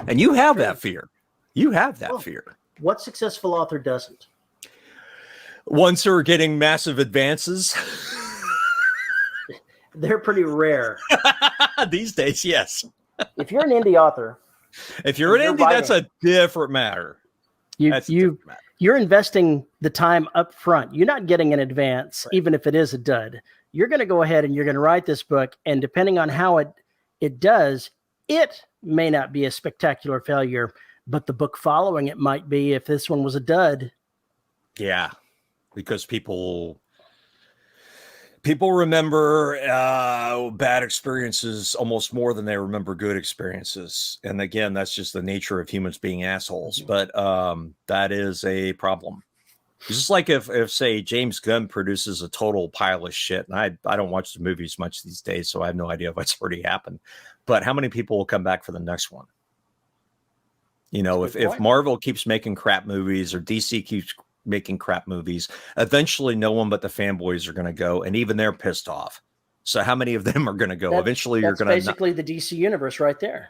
And you have that fear. You have that fear. What successful author doesn't? Ones who are getting massive advances. They're pretty rare. These days, yes. If you're an indie author, if you're an indie, that's a different matter. You're investing the time up front. You're not getting an advance, right, even if it is a dud. You're going to go ahead and you're going to write this book, and depending on how it does, it may not be a spectacular failure, but the book following it might be if this one was a dud. Yeah, because people remember bad experiences almost more than they remember good experiences. And again, that's just the nature of humans being assholes. But that is a problem. It's just like if say James Gunn produces a total pile of shit, and I don't watch the movies much these days, so I have no idea what's already happened. But how many people will come back for the next one? You know, if Marvel keeps making crap movies or DC keeps making crap movies, eventually no one but the fanboys are going to go, and even they're pissed off. So how many of them are going to go? Eventually you're going to basically the DC universe right there.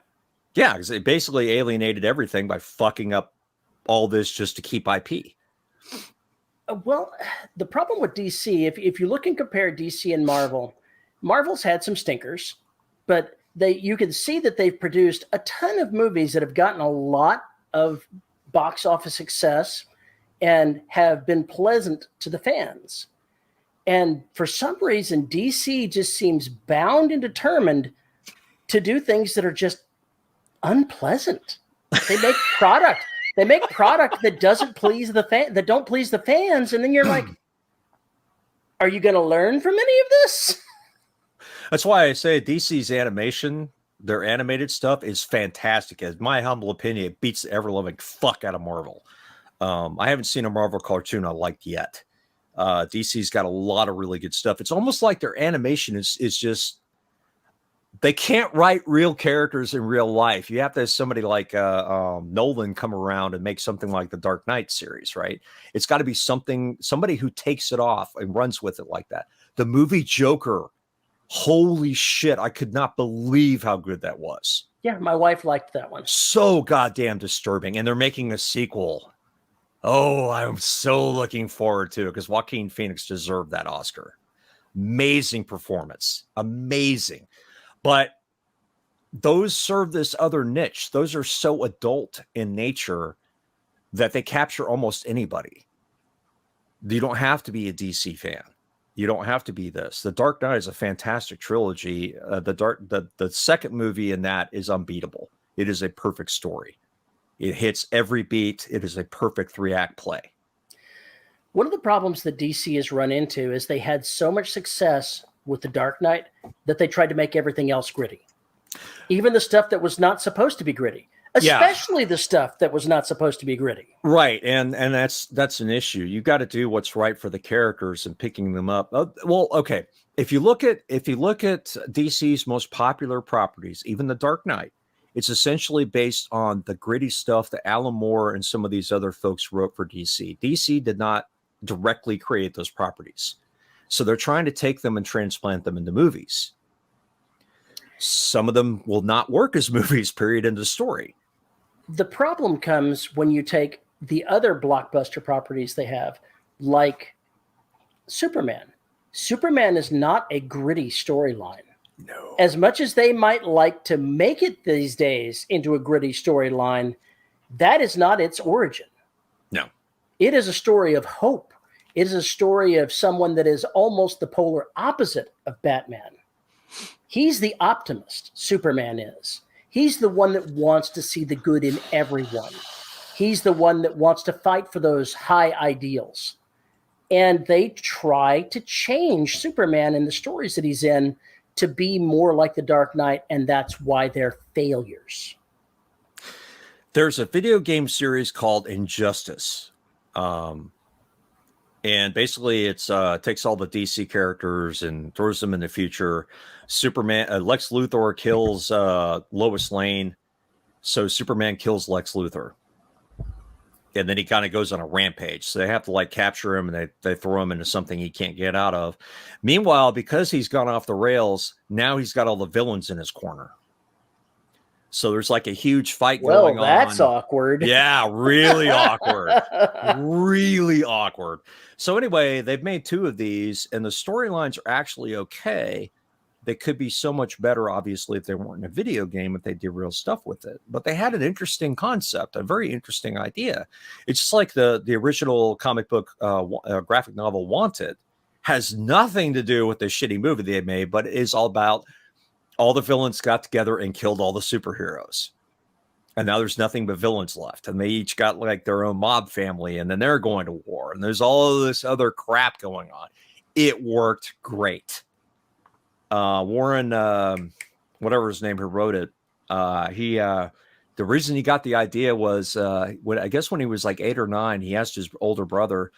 Yeah, because it basically alienated everything by fucking up all this just to keep IP. Well, the problem with DC, if you look and compare DC and Marvel, Marvel's had some stinkers, but you can see that they've produced a ton of movies that have gotten a lot of box office success and have been pleasant to the fans. And for some reason, DC just seems bound and determined to do things that are just unpleasant. They make product. They make product that doesn't please that don't please the fans. And then you're like, are you going to learn from any of this? That's why I say DC's animation, their animated stuff is fantastic. In my humble opinion, it beats the ever-loving fuck out of Marvel. I haven't seen a Marvel cartoon I liked yet. DC's got a lot of really good stuff. It's almost like their animation is just, they can't write real characters in real life. You have to have somebody like Nolan come around and make something like the Dark Knight series, right? It's got to be somebody who takes it off and runs with it like that. The movie Joker, holy shit, I could not believe how good that was. Yeah, my wife liked that one. So goddamn disturbing. And they're making a sequel. Oh, I'm so looking forward to it because Joaquin Phoenix deserved that Oscar. Amazing performance. Amazing. But those serve this other niche. Those are so adult in nature that they capture almost anybody. You don't have to be a DC fan. You don't have to be this. The Dark Knight is a fantastic trilogy. The second movie in that is unbeatable. It is a perfect story. It hits every beat. It is a perfect 3-act play. One of the problems that DC has run into is they had so much success with The Dark Knight that they tried to make everything else gritty. Even the stuff that was not supposed to be gritty. Especially the stuff that was not supposed to be gritty. Right. And that's an issue. You got to do what's right for the characters and picking them up. Well, okay. If you look at DC's most popular properties, even The Dark Knight, it's essentially based on the gritty stuff that Alan Moore and some of these other folks wrote for DC. DC did not directly create those properties. So they're trying to take them and transplant them into movies. Some of them will not work as movies, period, end of story. The problem comes when you take the other blockbuster properties they have, like Superman. Superman is not a gritty storyline. No. As much as they might like to make it these days into a gritty storyline, that is not its origin. No. It is a story of hope. It is a story of someone that is almost the polar opposite of Batman. He's the optimist, Superman is. He's the one that wants to see the good in everyone. He's the one that wants to fight for those high ideals. And they try to change Superman in the stories that he's in to be more like the Dark Knight, and that's why they're failures. There's a video game series called Injustice. And basically it's takes all the DC characters and throws them in the future. Superman, Lex Luthor kills Lois Lane. So Superman kills Lex Luthor. And then he kind of goes on a rampage. So they have to like capture him and they throw him into something he can't get out of. Meanwhile, because he's gone off the rails, now he's got all the villains in his corner. So there's like a huge fight Well, going that's on. awkward. Yeah, really awkward. Really awkward. So anyway, they've made 2 of these, and the storylines are actually okay. They could be so much better, obviously, if they weren't a video game, if they did real stuff with it. But they had an interesting concept, a very interesting idea. It's just like the original comic book graphic novel Wanted has nothing to do with the shitty movie they made, but it is all about all the villains got together and killed all the superheroes. And now there's nothing but villains left. And they each got like their own mob family, and then they're going to war. And there's all of this other crap going on. It worked great. Warren, whatever his name, who wrote it, the reason he got the idea was I guess when he was like 8 or 9, he asked his older brother,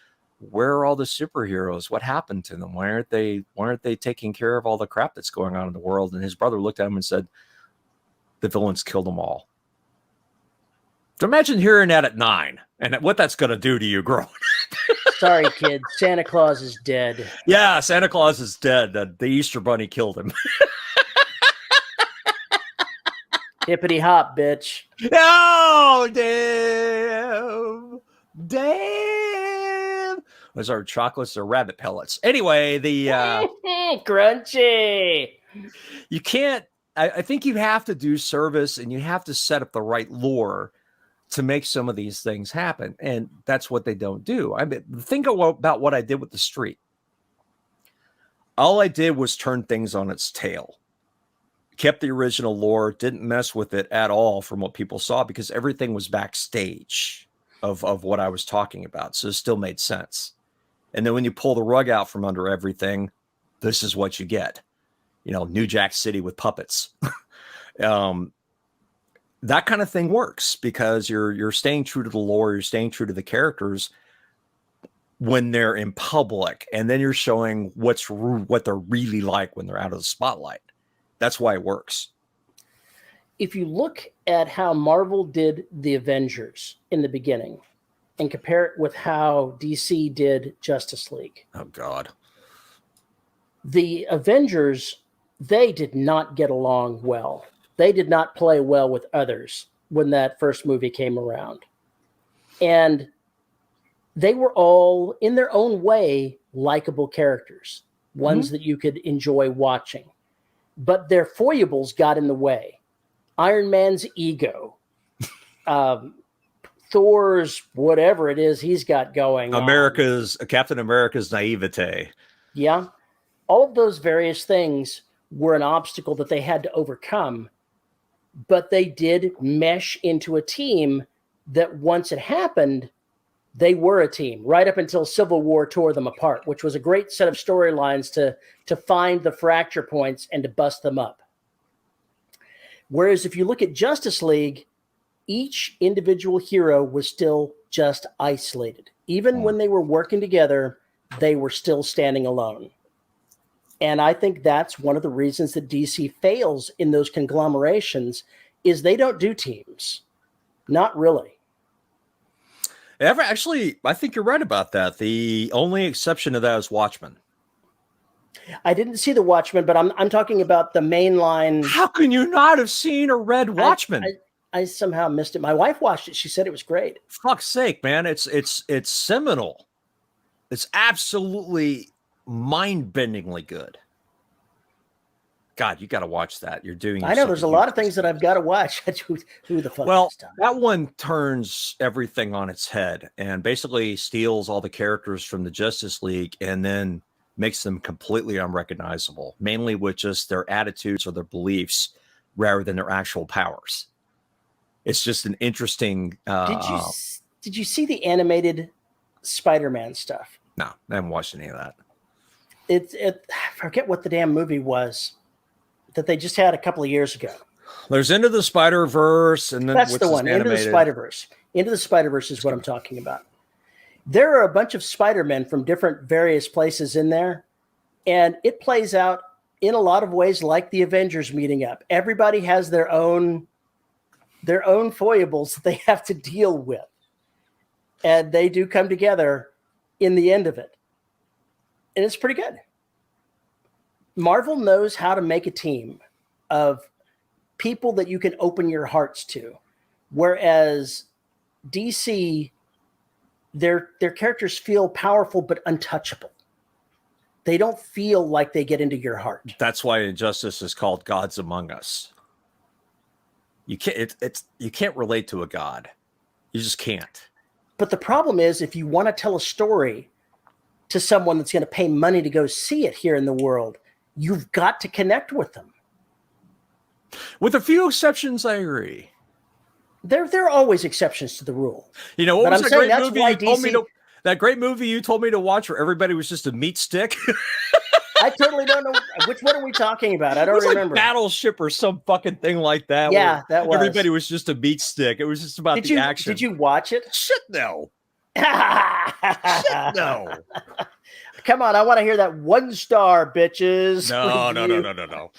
"Where are all the superheroes? What happened to them? Why aren't they taking care of all the crap that's going on in the world?" And his brother looked at him and said, "The villains killed them all." So imagine hearing that at 9 and what that's going to do to you growing. Sorry, kid. Santa Claus is dead. Yeah, Santa Claus is dead. The Easter Bunny killed him. Hippity hop, bitch. Oh, damn. Those are chocolates or rabbit pellets. Anyway, the crunchy. You can't. I think you have to do service, and you have to set up the right lore to make some of these things happen, and that's what they don't do. I mean, think about what I did with the street. All I did was turn things on its tail. Kept the original lore, didn't mess with it at all from what people saw, because everything was backstage of what I was talking about. So it still made sense. And then when you pull the rug out from under everything, this is what you get. New Jack City with puppets. That kind of thing works because you're staying true to the lore, you're staying true to the characters when they're in public, and then you're showing what they're really like when they're out of the spotlight. That's why it works. If you look at how Marvel did the Avengers in the beginning and compare it with how DC did Justice League. Oh, God. The Avengers, they did not get along well. They did not play well with others when that first movie came around. And they were all, in their own way, likable characters, ones that you could enjoy watching. But their foibles got in the way. Iron Man's ego, Thor's whatever it is he's got going Captain America's naivete. Yeah. All of those various things were an obstacle that they had to overcome. But they did mesh into a team that once it happened, they were a team right up until Civil War tore them apart, which was a great set of storylines to find the fracture points and to bust them up. Whereas if you look at Justice League, each individual hero was still just isolated. Even when they were working together, they were still standing alone. And I think that's one of the reasons that DC fails in those conglomerations is they don't do teams. Not really. Actually, I think you're right about that. The only exception to that is Watchmen. I didn't see the Watchmen, but I'm talking about the mainline. How can you not have seen or read Watchmen? I somehow missed it. My wife watched it. She said it was great. Fuck's sake, man. It's seminal. It's absolutely mind-bendingly good. God, you got to watch that. You're doing. I know there's a lot of things that I've got to watch. Who the fuck? Well, that one turns everything on its head and basically steals all the characters from the Justice League and then makes them completely unrecognizable, mainly with just their attitudes or their beliefs rather than their actual powers. It's just an interesting. Did you see the animated Spider-Man stuff? No, I haven't watched any of that. I forget what the damn movie was that they just had a couple of years ago. There's Into the Spider-Verse, and then that's the one. Into the Spider-Verse. Into the Spider-Verse is what I'm talking about. There are a bunch of Spider-Men from different various places in there, and it plays out in a lot of ways like the Avengers meeting up. Everybody has their own foibles that they have to deal with, and they do come together in the end of it. And it's pretty good. Marvel knows how to make a team of people that you can open your hearts to. Whereas DC, their characters feel powerful but untouchable. They don't feel like they get into your heart. That's why Injustice is called Gods Among Us. You can't you can't relate to a god. You just can't. But the problem is, if you want to tell a story to someone that's going to pay money to go see it here in the world, you've got to connect with them. With a few exceptions, I agree. There are always exceptions to the rule. You know, what but was that great movie you told me to? That great movie you told me to watch where everybody was just a meat stick? I totally don't know. Which one are we talking about? I don't remember. Like Battleship or some fucking thing like that. Yeah, that was. Everybody was just a meat stick. It was just about the action. Did you watch it? Shit, no. Shit, no. Come on, I want to hear that 1-star, bitches. No.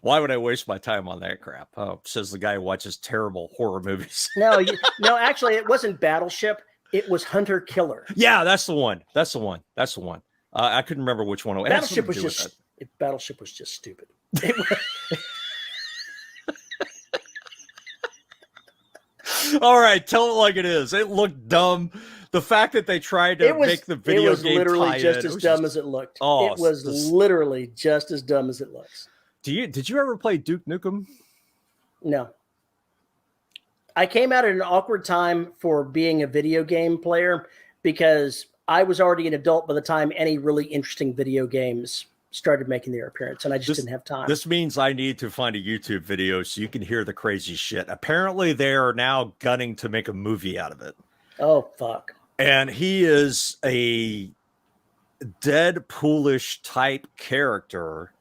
Why would I waste my time on that crap? Oh, says the guy who watches terrible horror movies. No, actually, it wasn't Battleship. It was Hunter Killer. Yeah, that's the one. I couldn't remember which one. Battleship was just stupid. All right, tell it like it is. It looked dumb. The fact that they tried to make the video game, it was literally just as dumb as it looked. Oh, it was literally just as dumb as it looks. Did you ever play Duke Nukem? No. I came out at an awkward time for being a video game player because I was already an adult by the time any really interesting video games started making their appearance, and I just didn't have time. This means I need to find a YouTube video so you can hear the crazy shit. Apparently, they are now gunning to make a movie out of it. Oh, fuck. And he is a Deadpoolish type character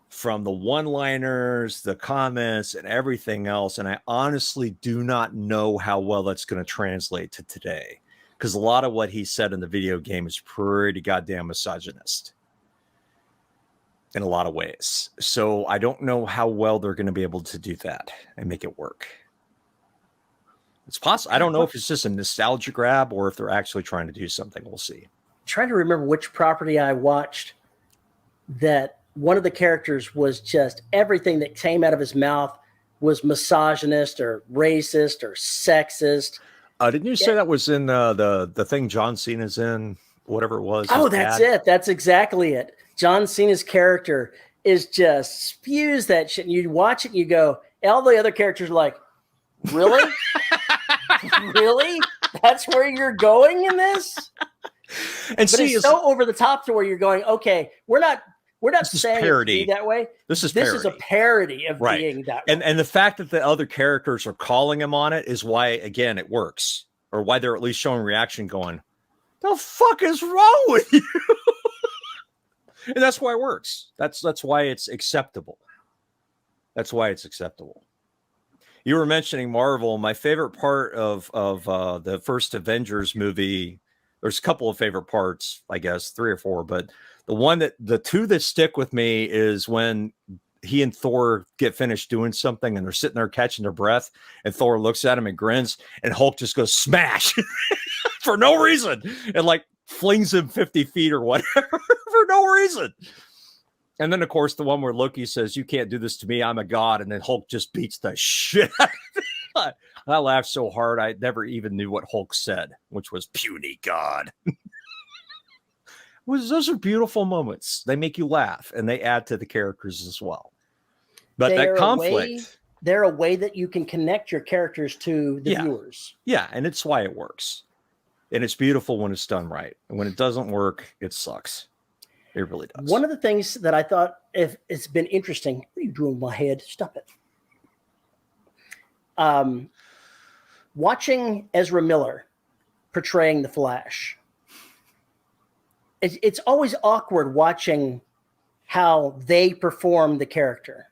from the one-liners, the comments, and everything else. And I honestly do not know how well that's going to translate to today, because a lot of what he said in the video game is pretty goddamn misogynist in a lot of ways. So I don't know how well they're going to be able to do that and make it work. It's possible. I don't know if it's just a nostalgia grab or if they're actually trying to do something. We'll see. I'm trying to remember which property I watched that one of the characters was just everything that came out of his mouth was misogynist or racist or sexist. Didn't you say that was in the thing John Cena's in, whatever it was? Oh, that's it. That's exactly it. John Cena's character is just spews that shit. And you watch it and you go, all the other characters are like, really? Really? That's where you're going in this? But it's so over the top to where you're going, okay, we're not saying parody. It that way. This is a parody of being that way. And the fact that the other characters are calling him on it is why, again, it works. Or why they're at least showing reaction going, the fuck is wrong with you? And that's why it works. That's why it's acceptable. That's why it's acceptable. You were mentioning Marvel. My favorite part of the first Avengers movie, there's a couple of favorite parts, I guess, 3 or 4, but the two that stick with me is when he and Thor get finished doing something and they're sitting there catching their breath and Thor looks at him and grins and Hulk just goes smash for no reason and like flings him 50 feet or whatever for no reason. And then, of course, the one where Loki says, you can't do this to me, I'm a god. And then Hulk just beats the shit out of him. I laughed so hard, I never even knew what Hulk said, which was puny god. Those are beautiful moments. They make you laugh, and they add to the characters as well. But that conflict... They're a way that you can connect your characters to the viewers. Yeah, and it's why it works. And it's beautiful when it's done right. And when it doesn't work, it sucks. It really does. One of the things that I thought, if it's been interesting, what are you doing with my head? Stop it. Watching Ezra Miller portraying the Flash, it's always awkward watching how they perform the character.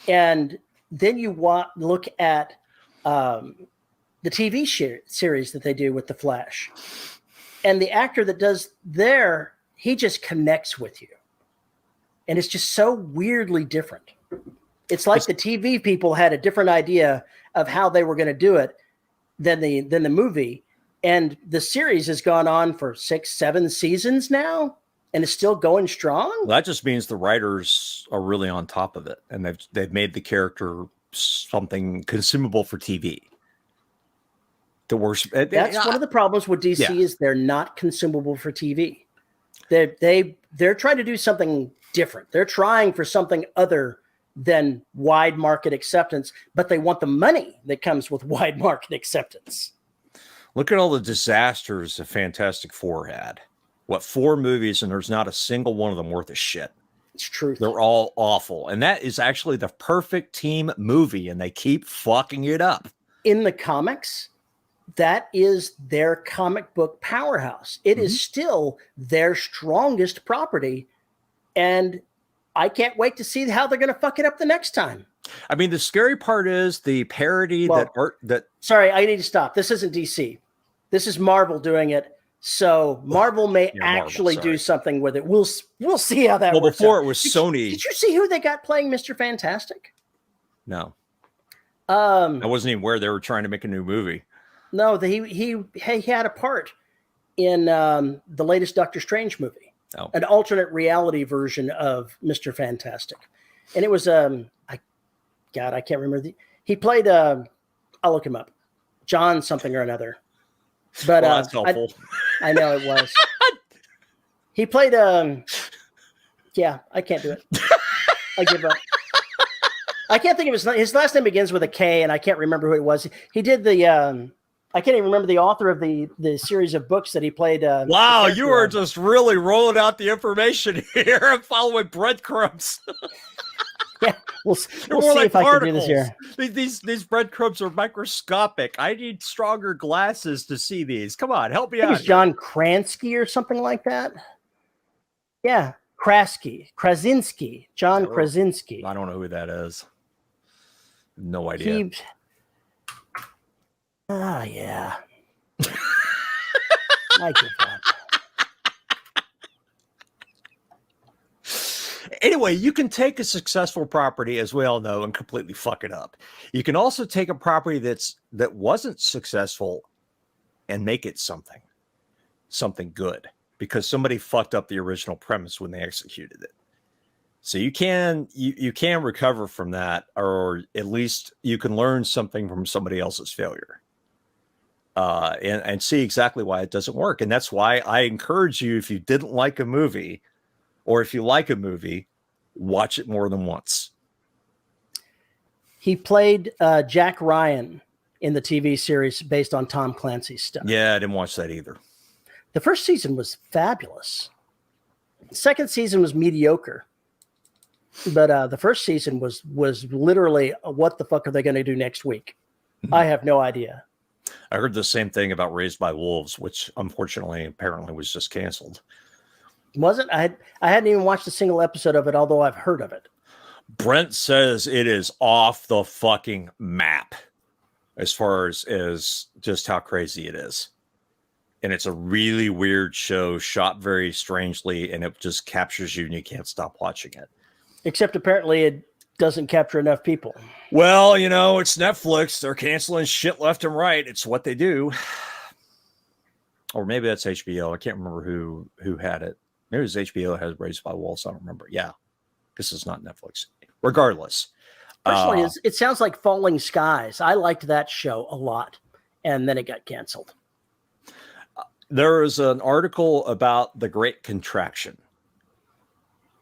And then you look at the TV series that they do with the Flash. And the actor that does there, he just connects with you. And it's just so weirdly different. It's like the TV people had a different idea of how they were going to do it than the movie. And the series has gone on for 6-7 seasons now. and it's still going strong. Well, that just means the writers are really on top of it, and they've made the character something consumable for TV. The worst. That's one of the problems with DC is they're not consumable for TV. They're trying to do something different. They're trying for something other than wide market acceptance, but they want the money that comes with wide market acceptance. Look at all the disasters the Fantastic Four had. What, 4 movies, and there's not a single one of them worth a shit. It's true. They're all awful. And that is actually the perfect team movie, and they keep fucking it up. In the comics, that is their comic book powerhouse. It is still their strongest property, and I can't wait to see how they're going to fuck it up the next time. I mean, the scary part is the parody Sorry, I need to stop. This isn't DC. This is Marvel doing it. So Marvel may actually do something with it. We'll see how that works. Well, before it was Sony. Did you see who they got playing Mr. Fantastic? No. I wasn't even aware they were trying to make a new movie. No, he had a part in the latest Doctor Strange movie. Oh. An alternate reality version of Mr. Fantastic. And it was I can't remember he played I'll look him up. John something or another. But that's helpful. I know it was. He played I can't do it. I give up. I can't think of his last name begins with a K, and I can't remember who it was. He did the I can't even remember the author of the series of books that he played. Wow, you are just really rolling out the information here and following breadcrumbs. Yeah, we'll see if I can do this here. These breadcrumbs are microscopic. I need stronger glasses to see these. Come on, help me out. It's John Krasinski or something like that. Yeah, Krasinski. John Krasinski. I don't know who that is. No idea. Yeah. I give up. Anyway, you can take a successful property, as we all know, and completely fuck it up. You can also take a property that wasn't successful and make it something good, because somebody fucked up the original premise when they executed it. So you can recover from that, or at least you can learn something from somebody else's failure. And see exactly why it doesn't work. And that's why I encourage you, if you didn't like a movie, or if you like a movie, watch it more than once. He played Jack Ryan in the TV series based on Tom Clancy's stuff. Yeah, I didn't watch that either. The first season was fabulous. The second season was mediocre. But the first season was literally, what the fuck are they going to do next week? I have no idea. I heard the same thing about Raised by Wolves, which unfortunately apparently was just canceled. Was it? I hadn't even watched a single episode of it, although I've heard of it. Brent says it is off the fucking map as far as just how crazy it is. And it's a really weird show, shot very strangely, and it just captures you and you can't stop watching it. Except apparently it doesn't capture enough people. Well, it's Netflix. They're canceling shit left and right. It's what they do. Or maybe that's HBO. I can't remember who had it. Maybe it was HBO has Raised by Wolves. I don't remember. Yeah. This is not Netflix. Regardless. Personally, it sounds like Falling Skies. I liked that show a lot. And then it got canceled. There is an article about the Great Contraction.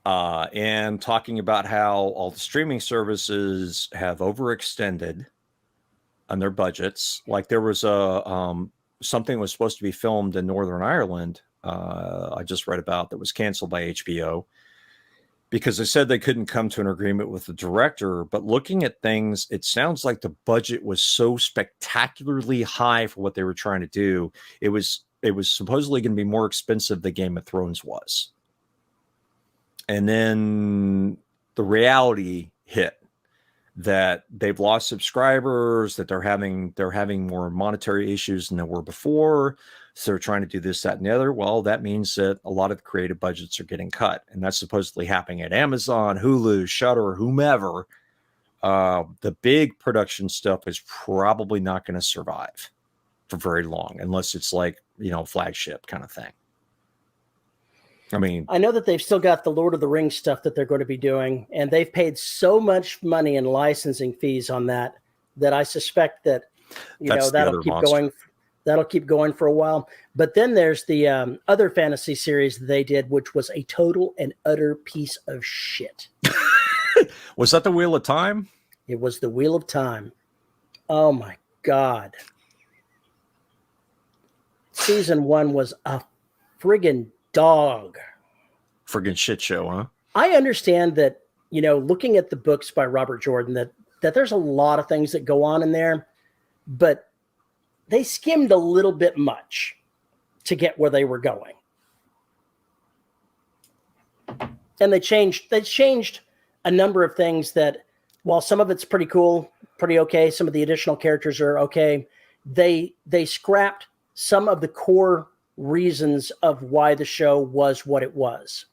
And talking about how all the streaming services have overextended on their budgets. Like there was something was supposed to be filmed in Northern Ireland. I just read about that was canceled by HBO because they said they couldn't come to an agreement with the director. But looking at things, it sounds like the budget was so spectacularly high for what they were trying to do. It was supposedly going to be more expensive than Game of Thrones was. And then the reality hit that they've lost subscribers, that they're having more monetary issues than there were before. So they're trying to do this, that, and the other. Well, that means that a lot of the creative budgets are getting cut. And that's supposedly happening at Amazon, Hulu, Shudder, whomever. The big production stuff is probably not going to survive for very long, unless it's like, flagship kind of thing. I mean, I know that they've still got the Lord of the Rings stuff that they're going to be doing, and they've paid so much money in licensing fees on that I suspect that that's the that'll other keep monster. going. That'll keep going for a while. But then there's the other fantasy series that they did, which was a total and utter piece of shit. Was that the Wheel of Time? It was the Wheel of Time. Oh my God. Season 1 was a friggin' dog. Friggin' shit show, huh? I understand that, looking at the books by Robert Jordan, that there's a lot of things that go on in there, but they skimmed a little bit much to get where they were going. And they changed a number of things that, while some of it's pretty cool, pretty okay, some of the additional characters are okay, they scrapped some of the core reasons of why the show was what it was.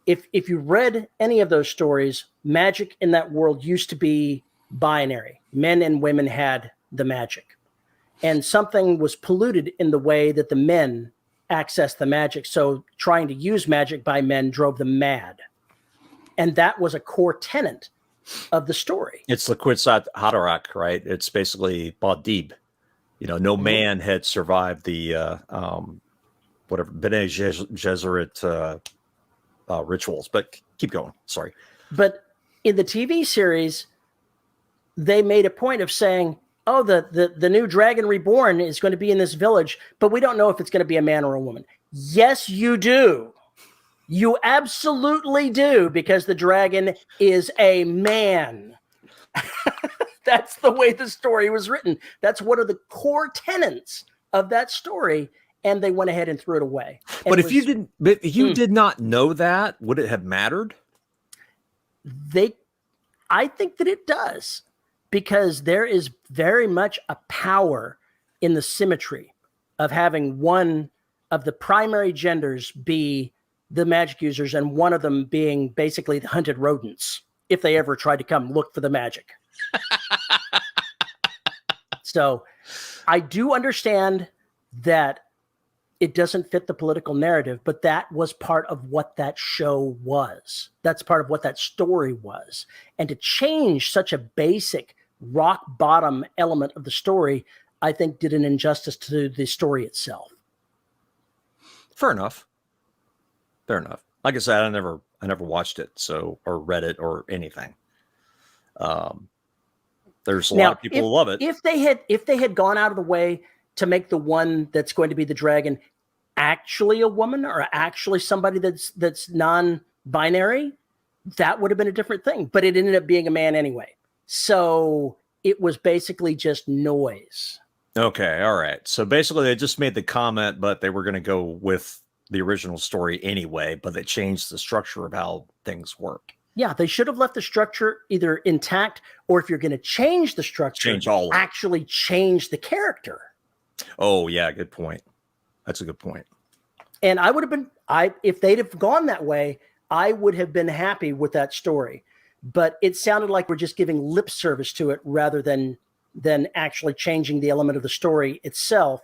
If you read any of those stories, magic in that world used to be binary. Men and women had the magic. And something was polluted in the way that the men accessed the magic. So trying to use magic by men drove them mad. And that was a core tenet of the story. It's the Quetzat Haderach, right? It's basically Badib. No man had survived the whatever Bene Gesserit rituals. But keep going. Sorry. But in the TV series, they made a point of saying, oh, the new Dragon Reborn is going to be in this village, but we don't know if it's going to be a man or a woman. Yes, you do. You absolutely do, because the dragon is a man. That's the way the story was written. That's one of the core tenets of that story, and they went ahead and threw it away. But if you did not know that, would it have mattered? I think that it does, because there is very much a power in the symmetry of having one of the primary genders be the magic users and one of them being basically the hunted rodents if they ever tried to come look for the magic. So I do understand that it doesn't fit the political narrative, but that was part of what that show was. That's part of what that story was. And to change such a basic rock bottom element of the story, I think did an injustice to the story itself. Fair enough. Like I said, I never watched it, or read it or anything. There's a lot of people who love it. If they had gone out of the way to make the one that's going to be the dragon actually a woman or actually somebody that's non-binary, that would have been a different thing. But it ended up being a man anyway. So it was basically just noise. Okay, all right. So basically they just made the comment, but they were going to go with the original story anyway, but they changed the structure of how things work. Yeah, they should have left the structure either intact, or if you're going to change the structure, actually change the character. Oh, yeah, good point. That's a good point. And I would have been, if they'd have gone that way, I would have been happy with that story. But it sounded like we're just giving lip service to it rather than actually changing the element of the story itself.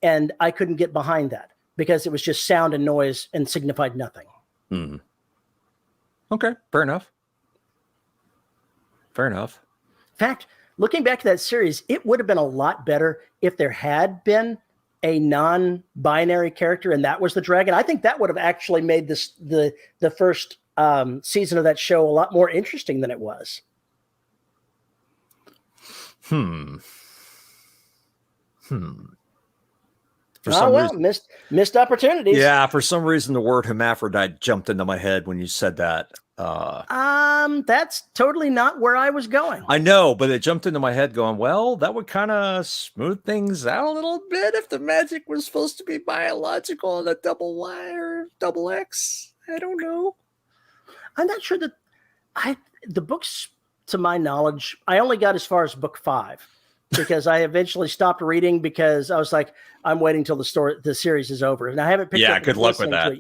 And I couldn't get behind that because it was just sound and noise and signified nothing. Hmm. Okay, fair enough. In fact, looking back to that series, it would have been a lot better if there had been a non-binary character and that was the dragon. I think that would have actually made the first season of that show a lot more interesting than it was. For some reason, missed opportunities. Yeah, for some reason the word hermaphrodite jumped into my head when you said that. That's totally not where I was going. I know, but it jumped into my head going, well, that would kind of smooth things out a little bit if the magic was supposed to be biological and a double Y or double X. I don't know. I'm not sure that the books, to my knowledge, I only got as far as book 5 because I eventually stopped reading because I was like, I'm waiting till the series is over, and I haven't picked up. Yeah, good luck with that.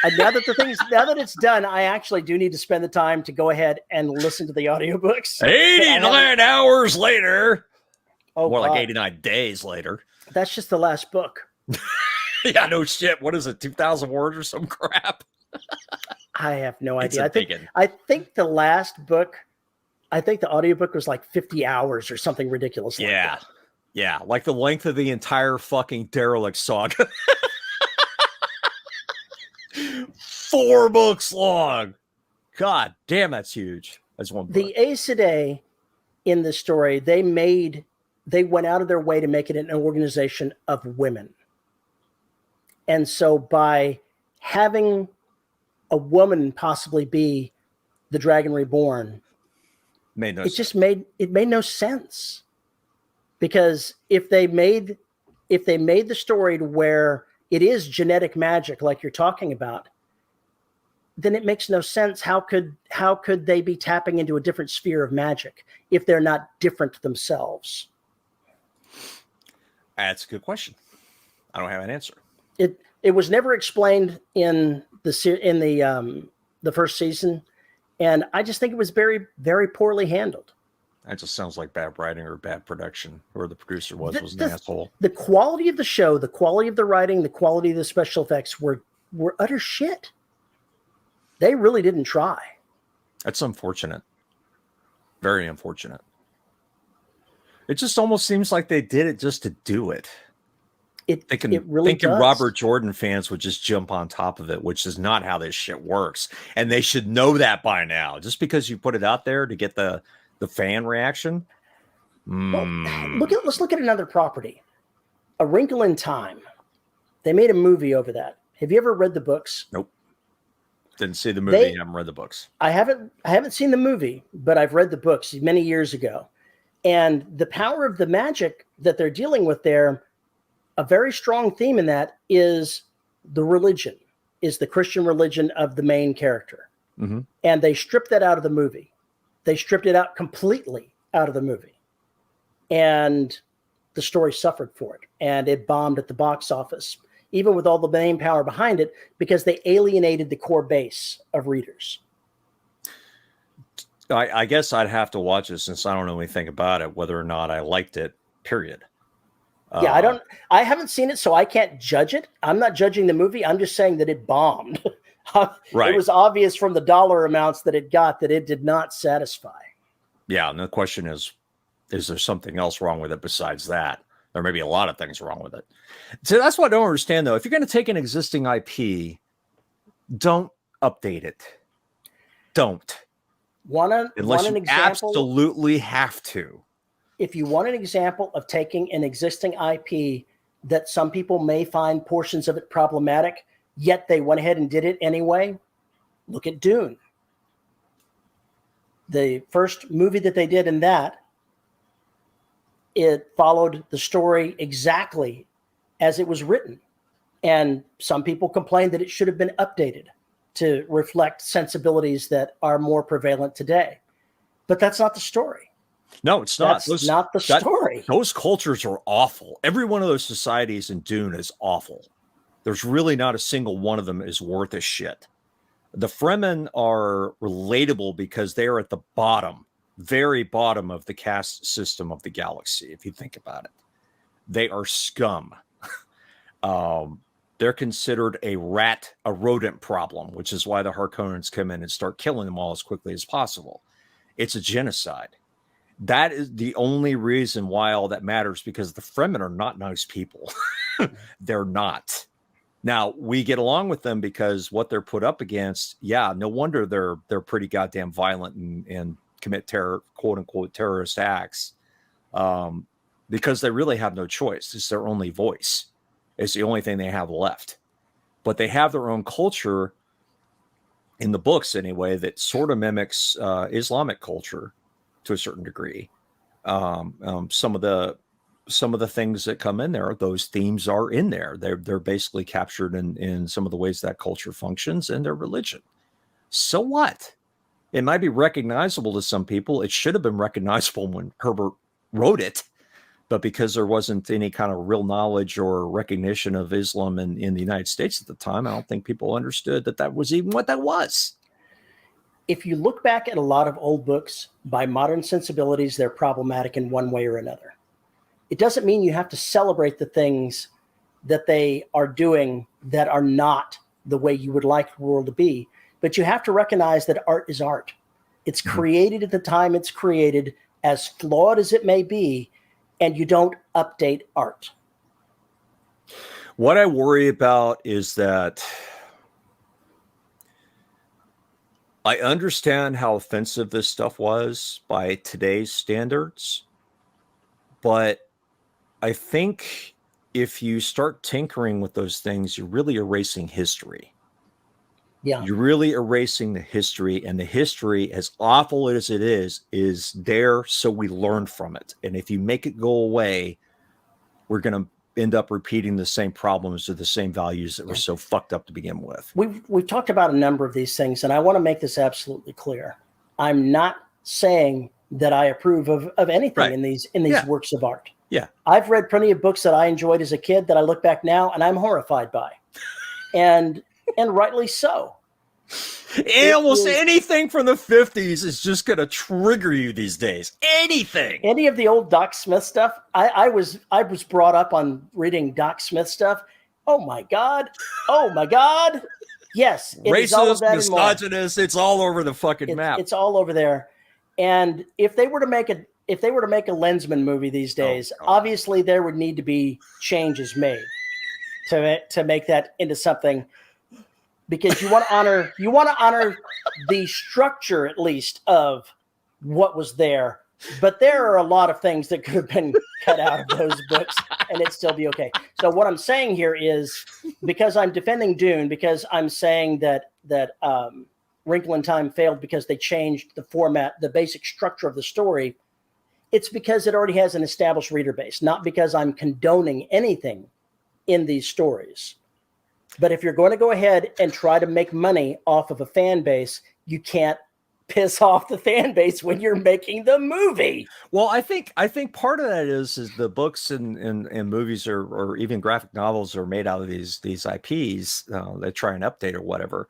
And now that it's done, I actually do need to spend the time to go ahead and listen to the audiobooks. 89 hours later. Oh, more like 89 days later. That's just the last book. Yeah, no shit. What is it? 2,000 words or some crap? I have no It's idea. a bacon. I think the last book, I think the audiobook was like 50 hours or something ridiculous like Yeah. that. Yeah. Like the length of the entire fucking Derelict saga. 4 books long. God damn, that's huge. That's one book. The Aes Sedai in the story, they went out of their way to make it an organization of women. And so by having a woman possibly be the Dragon Reborn, Made no it sense. just made no sense. Because if they made the story to where it is genetic magic like you're talking about, then it makes no sense. How could they be tapping into a different sphere of magic if they're not different themselves? That's a good question. I don't have an answer. It was never explained in the first season, and I just think it was very, very poorly handled. That just sounds like bad writing or bad production. Whoever the producer was an asshole. The quality of the show, the quality of the writing, the quality of the special effects were utter shit. They really didn't try. That's unfortunate. Very unfortunate. It just almost seems like they did it just to do it. It really thinking does. Robert Jordan fans would just jump on top of it, which is not how this shit works. And they should know that by now. Just because you put it out there to get the fan reaction. Well, let's look at another property. A Wrinkle in Time. They made a movie over that. Have you ever read the books? Nope. Didn't see the movie. I haven't read the books. I haven't seen the movie, but I've read the books many years ago. And the power of the magic that they're dealing with there, a very strong theme in that is the religion, is the Christian religion of the main character. Mm-hmm. And they stripped that out of the movie. They stripped it out completely out of the movie. And the story suffered for it. And it bombed at the box office, even with all the main power behind it, because they alienated the core base of readers. I guess I'd have to watch it since I don't know anything about it, whether or not I liked it, period. Yeah, I haven't seen it, so I can't judge it. I'm not judging the movie. I'm just saying that it bombed. Right. It was obvious from the dollar amounts that it got that it did not satisfy. Yeah, and the question is there something else wrong with it besides that? There may be a lot of things wrong with it. So that's what I don't understand, though. If you're going to take an existing IP, don't update it. Don't. Unless you absolutely have to. If you want an example of taking an existing IP that some people may find portions of it problematic, yet they went ahead and did it anyway, look at Dune. The first movie that they did in that, it followed the story exactly as it was written. And some people complained that it should have been updated to reflect sensibilities that are more prevalent today. But that's not the story. No, it's not. That's not the story. Those cultures are awful. Every one of those societies in Dune is awful. There's really not a single one of them is worth a shit. The Fremen are relatable because they are at the bottom, very bottom of the caste system of the galaxy, if you think about it. They are scum. They're considered a rodent problem, which is why the Harkonnens come in and start killing them all as quickly as possible. It's a genocide. That is the only reason why all that matters, because the Fremen are not nice people. They're not. Now, we get along with them because what they're put up against, yeah, no wonder they're pretty goddamn violent and commit quote unquote terrorist acts, because they really have no choice. It's their only voice. It's the only thing they have left. But they have their own culture in the books anyway that sort of mimics Islamic culture to a certain degree. Some of the things that come in there, those themes are in there. They're basically captured in some of the ways that culture functions and their religion. So what? It might be recognizable to some people. It should have been recognizable when Herbert wrote it, but because there wasn't any kind of real knowledge or recognition of Islam in the United States at the time, I don't think people understood that was even what that was. If you look back at a lot of old books, by modern sensibilities, they're problematic in one way or another. It doesn't mean you have to celebrate the things that they are doing that are not the way you would like the world to be. But you have to recognize that art is art. It's created at the time it's created, as flawed as it may be, and you don't update art. What I worry about is that I understand how offensive this stuff was by today's standards, but I think if you start tinkering with those things, you're really erasing history. Yeah. You're really erasing the history, and the history, as awful as it is there so we learn from it. And if you make it go away, we're going to end up repeating the same problems or the same values that were so fucked up to begin with. We've talked about a number of these things, and I want to make this absolutely clear. I'm not saying that I approve of anything in these works of art. Yeah. I've read plenty of books that I enjoyed as a kid that I look back now and I'm horrified by. And rightly so. Almost anything from the 50s is just going to trigger you these days. Anything. Any of the old Doc Smith stuff. I was brought up on reading Doc Smith stuff. Oh my God. Oh my God. Yes. Racist, misogynist. It's all over the fucking map. It's all over there. And if they were to make a Lensman movie these days, obviously there would need to be changes made to make that into something, because you want to honor the structure, at least, of what was there. But there are a lot of things that could have been cut out of those books and it'd still be okay. So what I'm saying here is, because I'm defending Dune, because I'm saying that Wrinkle in Time failed because they changed the format, the basic structure of the story, it's because it already has an established reader base, not because I'm condoning anything in these stories. But if you're going to go ahead and try to make money off of a fan base, you can't piss off the fan base when you're making the movie. Well, I think part of that is the books and movies or even graphic novels are made out of these IPs. They try and update or whatever.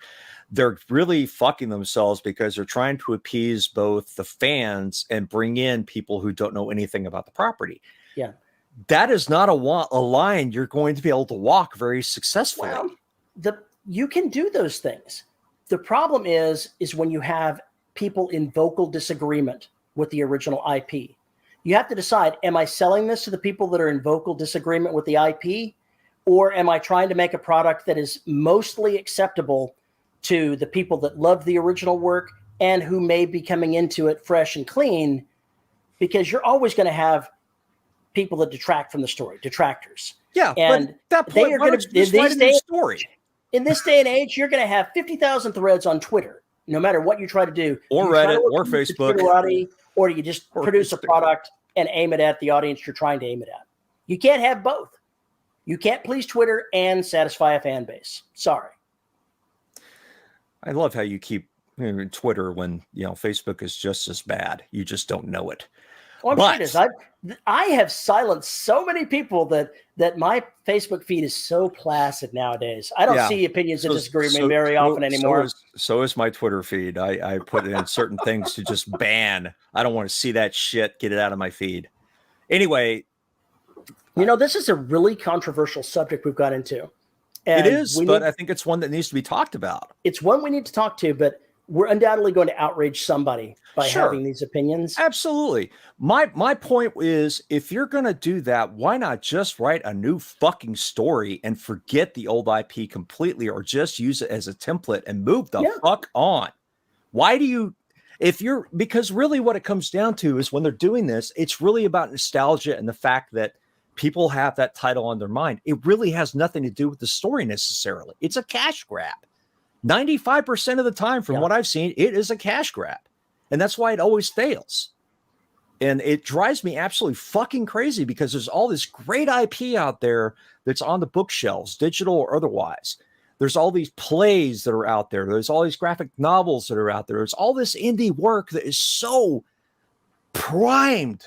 They're really fucking themselves because they're trying to appease both the fans and bring in people who don't know anything about the property. Yeah. That is not a line you're going to be able to walk very successfully. Well, you can do those things. The problem is when you have people in vocal disagreement with the original IP. You have to decide, am I selling this to the people that are in vocal disagreement with the IP, or am I trying to make a product that is mostly acceptable to the people that love the original work and who may be coming into it fresh and clean? Because you're always going to have people that detract from the story, detractors. Yeah, and but that point, they are going to in this day and age, you're going to have 50,000 threads on Twitter, no matter what you try to do, or Reddit, or Facebook, or you just produce a product and aim it at the audience you're trying to aim it at. You can't have both. You can't please Twitter and satisfy a fan base. Sorry. I love how you keep Twitter when Facebook is just as bad. You just don't know it. Well, I'm sure it is. I have silenced so many people that my Facebook feed is so placid nowadays. I don't see opinions that disagree with me very often anymore. So is my Twitter feed. I put in certain things to just ban. I don't want to see that shit. Get it out of my feed. Anyway. This is a really controversial subject we've got into. And it is, but I think it's one that needs to be talked about. It's one we need to talk to, but we're undoubtedly going to outrage somebody by having these opinions. Absolutely. My point is, if you're going to do that, why not just write a new fucking story and forget the old IP completely, or just use it as a template and move the fuck on? Why do you, because really what it comes down to is when they're doing this, it's really about nostalgia and the fact that people have that title on their mind. It really has nothing to do with the story necessarily. It's a cash grab. 95% of the time, from what I've seen, it is a cash grab. And that's why it always fails. And it drives me absolutely fucking crazy because there's all this great IP out there that's on the bookshelves, digital or otherwise. There's all these plays that are out there. There's all these graphic novels that are out there. There's all this indie work that is so primed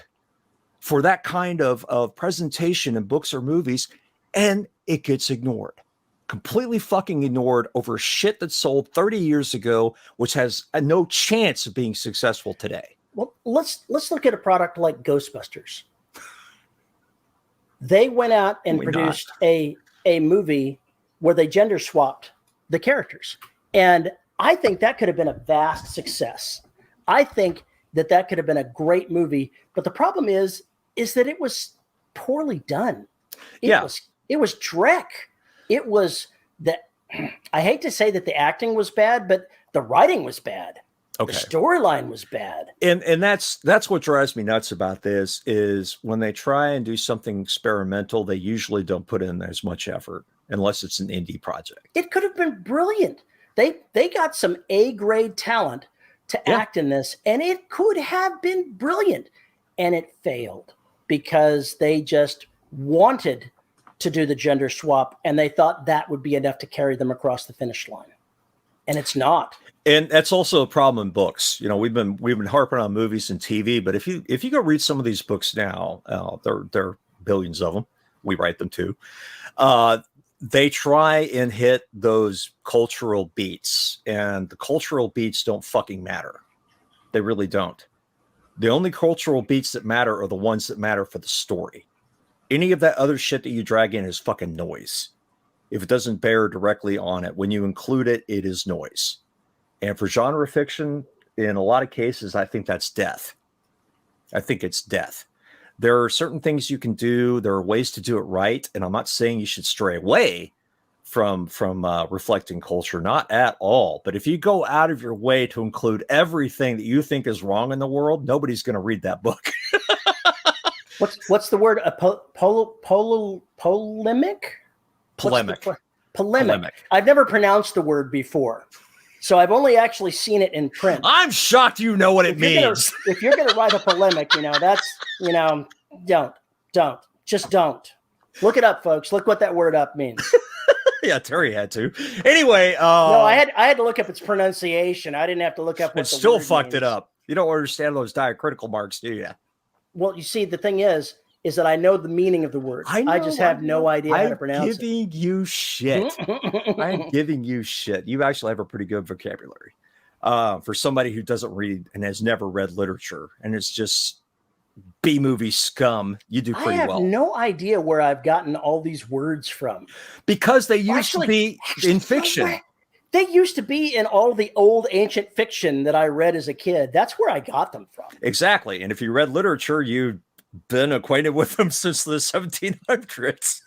for that kind of presentation in books or movies, and it gets ignored. Completely fucking ignored over shit that sold 30 years ago, which has no chance of being successful today. Well, let's look at a product like Ghostbusters. They went out and produced a a movie where they gender swapped the characters. And I think that could have been a vast success. I think that could have been a great movie. But the problem is that it was poorly done. It was dreck. It was that, I hate to say that the acting was bad, but the writing was bad. Okay. The storyline was bad. And that's what drives me nuts about this is when they try and do something experimental, they usually don't put in as much effort unless it's an indie project. It could have been brilliant. They got some A-grade talent to act in this, and it could have been brilliant. And it failed because they just wanted to do the gender swap, and they thought that would be enough to carry them across the finish line. And it's not. And that's also a problem in books. You know, we've been harping on movies and TV, but if you go read some of these books now, there are billions of them. We write them too. They try and hit those cultural beats, and the cultural beats don't fucking matter. They really don't. The only cultural beats that matter are the ones that matter for the story. Any of that other shit that you drag in is fucking noise. If it doesn't bear directly on it, when you include it, it is noise. And for genre fiction, in a lot of cases, I think that's death. I think it's death. There are certain things you can do. There are ways to do it right. And I'm not saying you should stray away from reflecting culture, not at all. But if you go out of your way to include everything that you think is wrong in the world, nobody's going to read that book. What's the word? A polemic? Polemic. I've never pronounced the word before. So I've only actually seen it in print. I'm shocked you know what it means. If you're going to write a polemic, don't. Look it up, folks. Look what that word up means. Yeah, Terry had to. Anyway. No, I had to look up its pronunciation. I didn't have to look up what it still fucked it up. You don't understand those diacritical marks, do you? Well, you see, the thing is that I know the meaning of the word. I just have no idea how to pronounce it. I'm giving you shit. I'm giving you shit. You actually have a pretty good vocabulary for somebody who doesn't read and has never read literature, and it's just B-movie scum. You do pretty well. I have no idea where I've gotten all these words from. Because they used to be in fiction. They used to be in all the old ancient fiction that I read as a kid. That's where I got them from. Exactly. And if you read literature, you've been acquainted with them since the 1700s.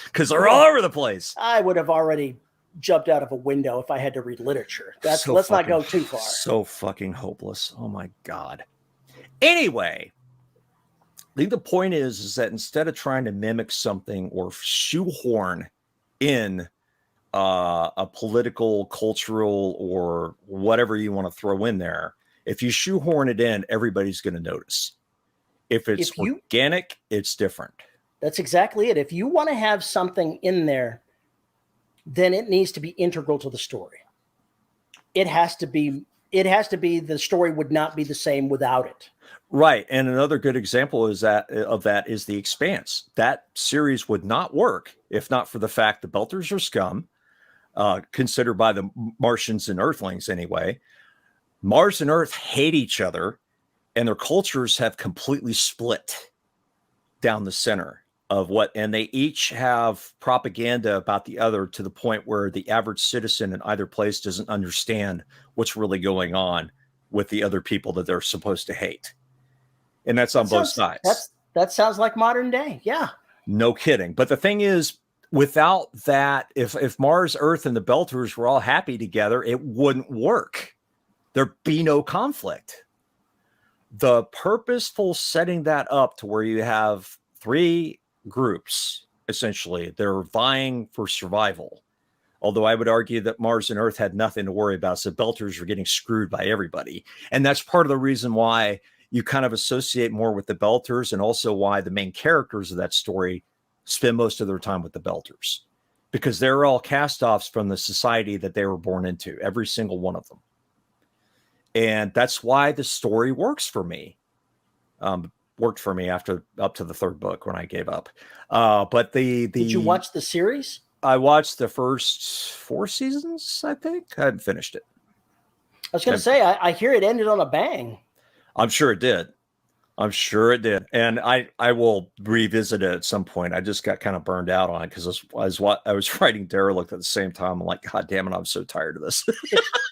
Because they're all over the place. I would have already jumped out of a window if I had to read literature. Let's not go too far. So fucking hopeless. Oh my God. Anyway, I think the point is that instead of trying to mimic something or shoehorn in a political, cultural, or whatever you want to throw in there, if you shoehorn it in, everybody's going to notice. If it's organic, it's different. That's exactly it. If you want to have something in there, then it needs to be integral to the story. It has to be the story would not be the same without it. Right. And another good example is that is The Expanse. That series would not work if not for the fact the Belters are scum, considered by the Martians and Earthlings anyway. Mars and Earth hate each other, and their cultures have completely split down the center of and they each have propaganda about the other to the point where the average citizen in either place doesn't understand what's really going on with the other people that they're supposed to hate. And that's on both sides. That sounds like modern day. Yeah. No kidding. But the thing is, without that, if Mars, Earth, and the Belters were all happy together, it wouldn't work. There'd be no conflict. The purposeful setting that up to where you have three groups, essentially, they're vying for survival. Although I would argue that Mars and Earth had nothing to worry about, so Belters were getting screwed by everybody. And that's part of the reason why you kind of associate more with the Belters, and also why the main characters of that story spend most of their time with the Belters, because they're all cast-offs from the society that they were born into, every single one of them. And that's why the story works for me. Worked for me after up to the third book when I gave up. But did you watch the series? I watched the first 4 seasons, I think. I hadn't finished it. I was going to say, I hear it ended on a bang. I'm sure it did. I'm sure it did, and I will revisit it at some point. I just got kind of burned out on it because I was writing Derelict at the same time. I'm like, God damn it, I'm so tired of this.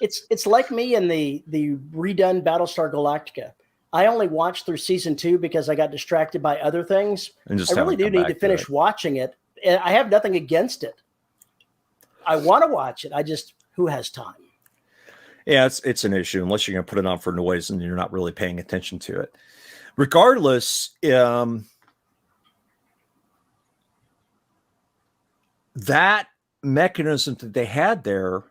It's like me and the redone Battlestar Galactica. I only watched through season 2 because I got distracted by other things. And just I really do need to finish watching it. And I have nothing against it. I want to watch it. I just, who has time? Yeah, it's an issue unless you're going to put it on for noise and you're not really paying attention to it. Regardless, that mechanism that they had there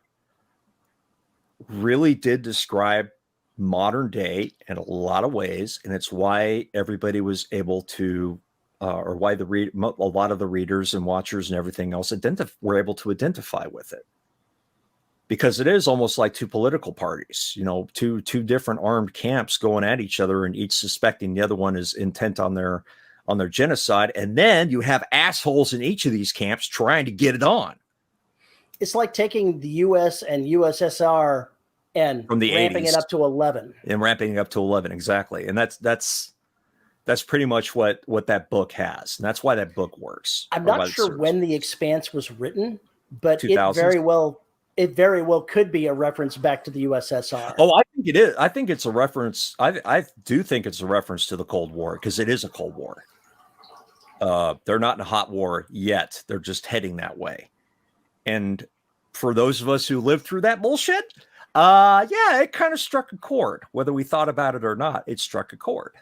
really did describe modern day in a lot of ways, and it's why everybody was able to, or why a lot of the readers and watchers and everything else were able to identify with it. Because it is almost like two political parties, two different armed camps going at each other, and each suspecting the other one is intent on their genocide. And then you have assholes in each of these camps trying to get it on. It's like taking the U.S. and USSR and from the ramping 80s. It up to 11. And ramping it up to 11, exactly. And that's pretty much what that book has. And that's why that book works. I'm not sure when The Expanse was written, but 2000s? It very well could be a reference back to the USSR. Oh, I think it is. I think it's a reference. I do think it's a reference to the Cold War, because it is a Cold War. They're not in a hot war yet. They're just heading that way. And for those of us who lived through that bullshit, yeah, it kind of struck a chord. Whether we thought about it or not, it struck a chord.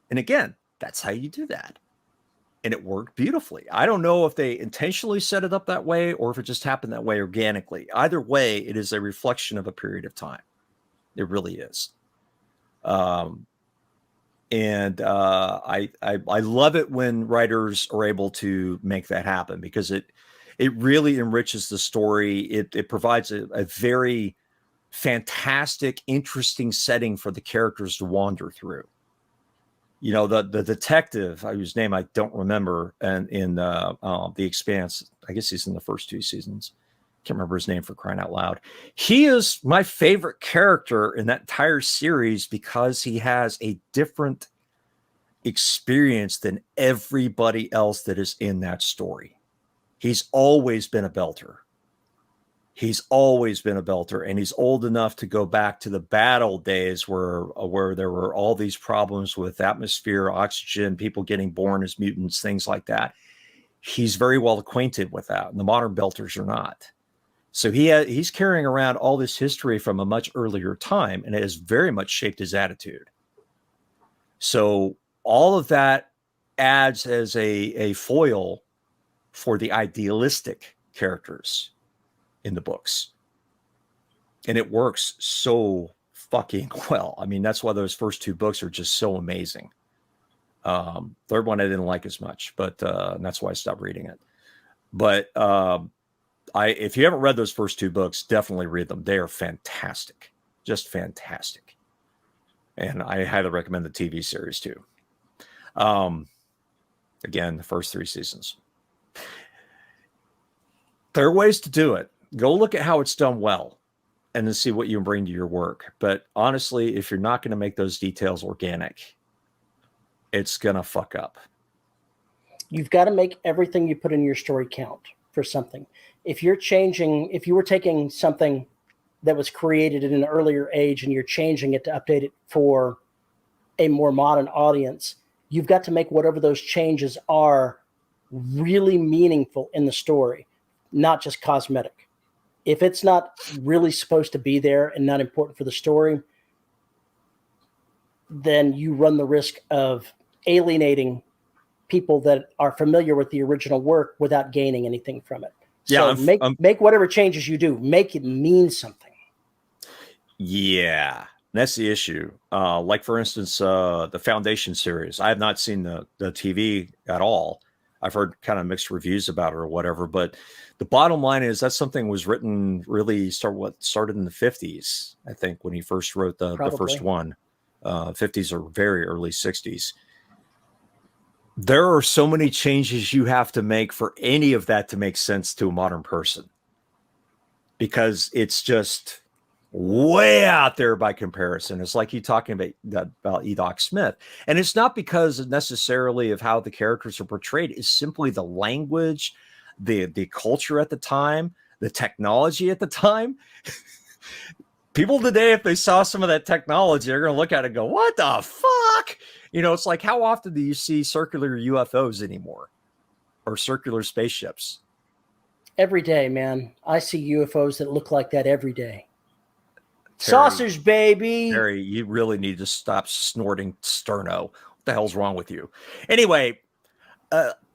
And again, that's how you do that. And it worked beautifully. I don't know if they intentionally set it up that way or if it just happened that way organically. Either way, it is a reflection of a period of time. It really is. I love it when writers are able to make that happen, because it really enriches the story. It provides a very fantastic, interesting setting for the characters to wander through. The detective, whose name I don't remember, and in The Expanse, I guess he's in the first 2 seasons. Can't remember his name, for crying out loud. He is my favorite character in that entire series because he has a different experience than everybody else that is in that story. He's always been a belter. He's always been a belter, and he's old enough to go back to the bad old days where there were all these problems with atmosphere, oxygen, people getting born as mutants, things like that. He's very well acquainted with that, and the modern belters are not. So he's carrying around all this history from a much earlier time, and it has very much shaped his attitude. So all of that adds as a foil for the idealistic characters in the books. And it works so fucking well. I mean, that's why those first 2 books are just so amazing. Third one I didn't like as much, but that's why I stopped reading it. But if you haven't read those first 2 books, definitely read them. They are fantastic. Just fantastic. And I highly recommend the TV series too. Again, the first 3 seasons. There are ways to do it. Go look at how it's done well and then see what you can bring to your work. But honestly, if you're not going to make those details organic, it's going to fuck up. You've got to make everything you put in your story count for something. If you were taking something that was created in an earlier age and you're changing it to update it for a more modern audience, you've got to make whatever those changes are really meaningful in the story, not just cosmetic. If it's not really supposed to be there and not important for the story, then you run the risk of alienating people that are familiar with the original work without gaining anything from it. So make whatever changes you do, make it mean something. Yeah, that's the issue. Like, for instance, the Foundation series. I have not seen the TV at all. I've heard kind of mixed reviews about it or whatever, but the bottom line is that something was written really started in the 50s, I think, when he first wrote the first one. 50s or very early 60s. There are so many changes you have to make for any of that to make sense to a modern person, because it's just way out there by comparison. It's like you talking about Edoc Smith. And it's not because necessarily of how the characters are portrayed. It's simply the language, the culture at the time, the technology at the time. People today, if they saw some of that technology, they're going to look at it and go, what the fuck? You know, it's like, how often do you see circular UFOs anymore or circular spaceships? Every day, man. I see UFOs that look like that every day. Terry, Sausage, baby. Terry, you really need to stop snorting sterno. What the hell's wrong with you? Anyway,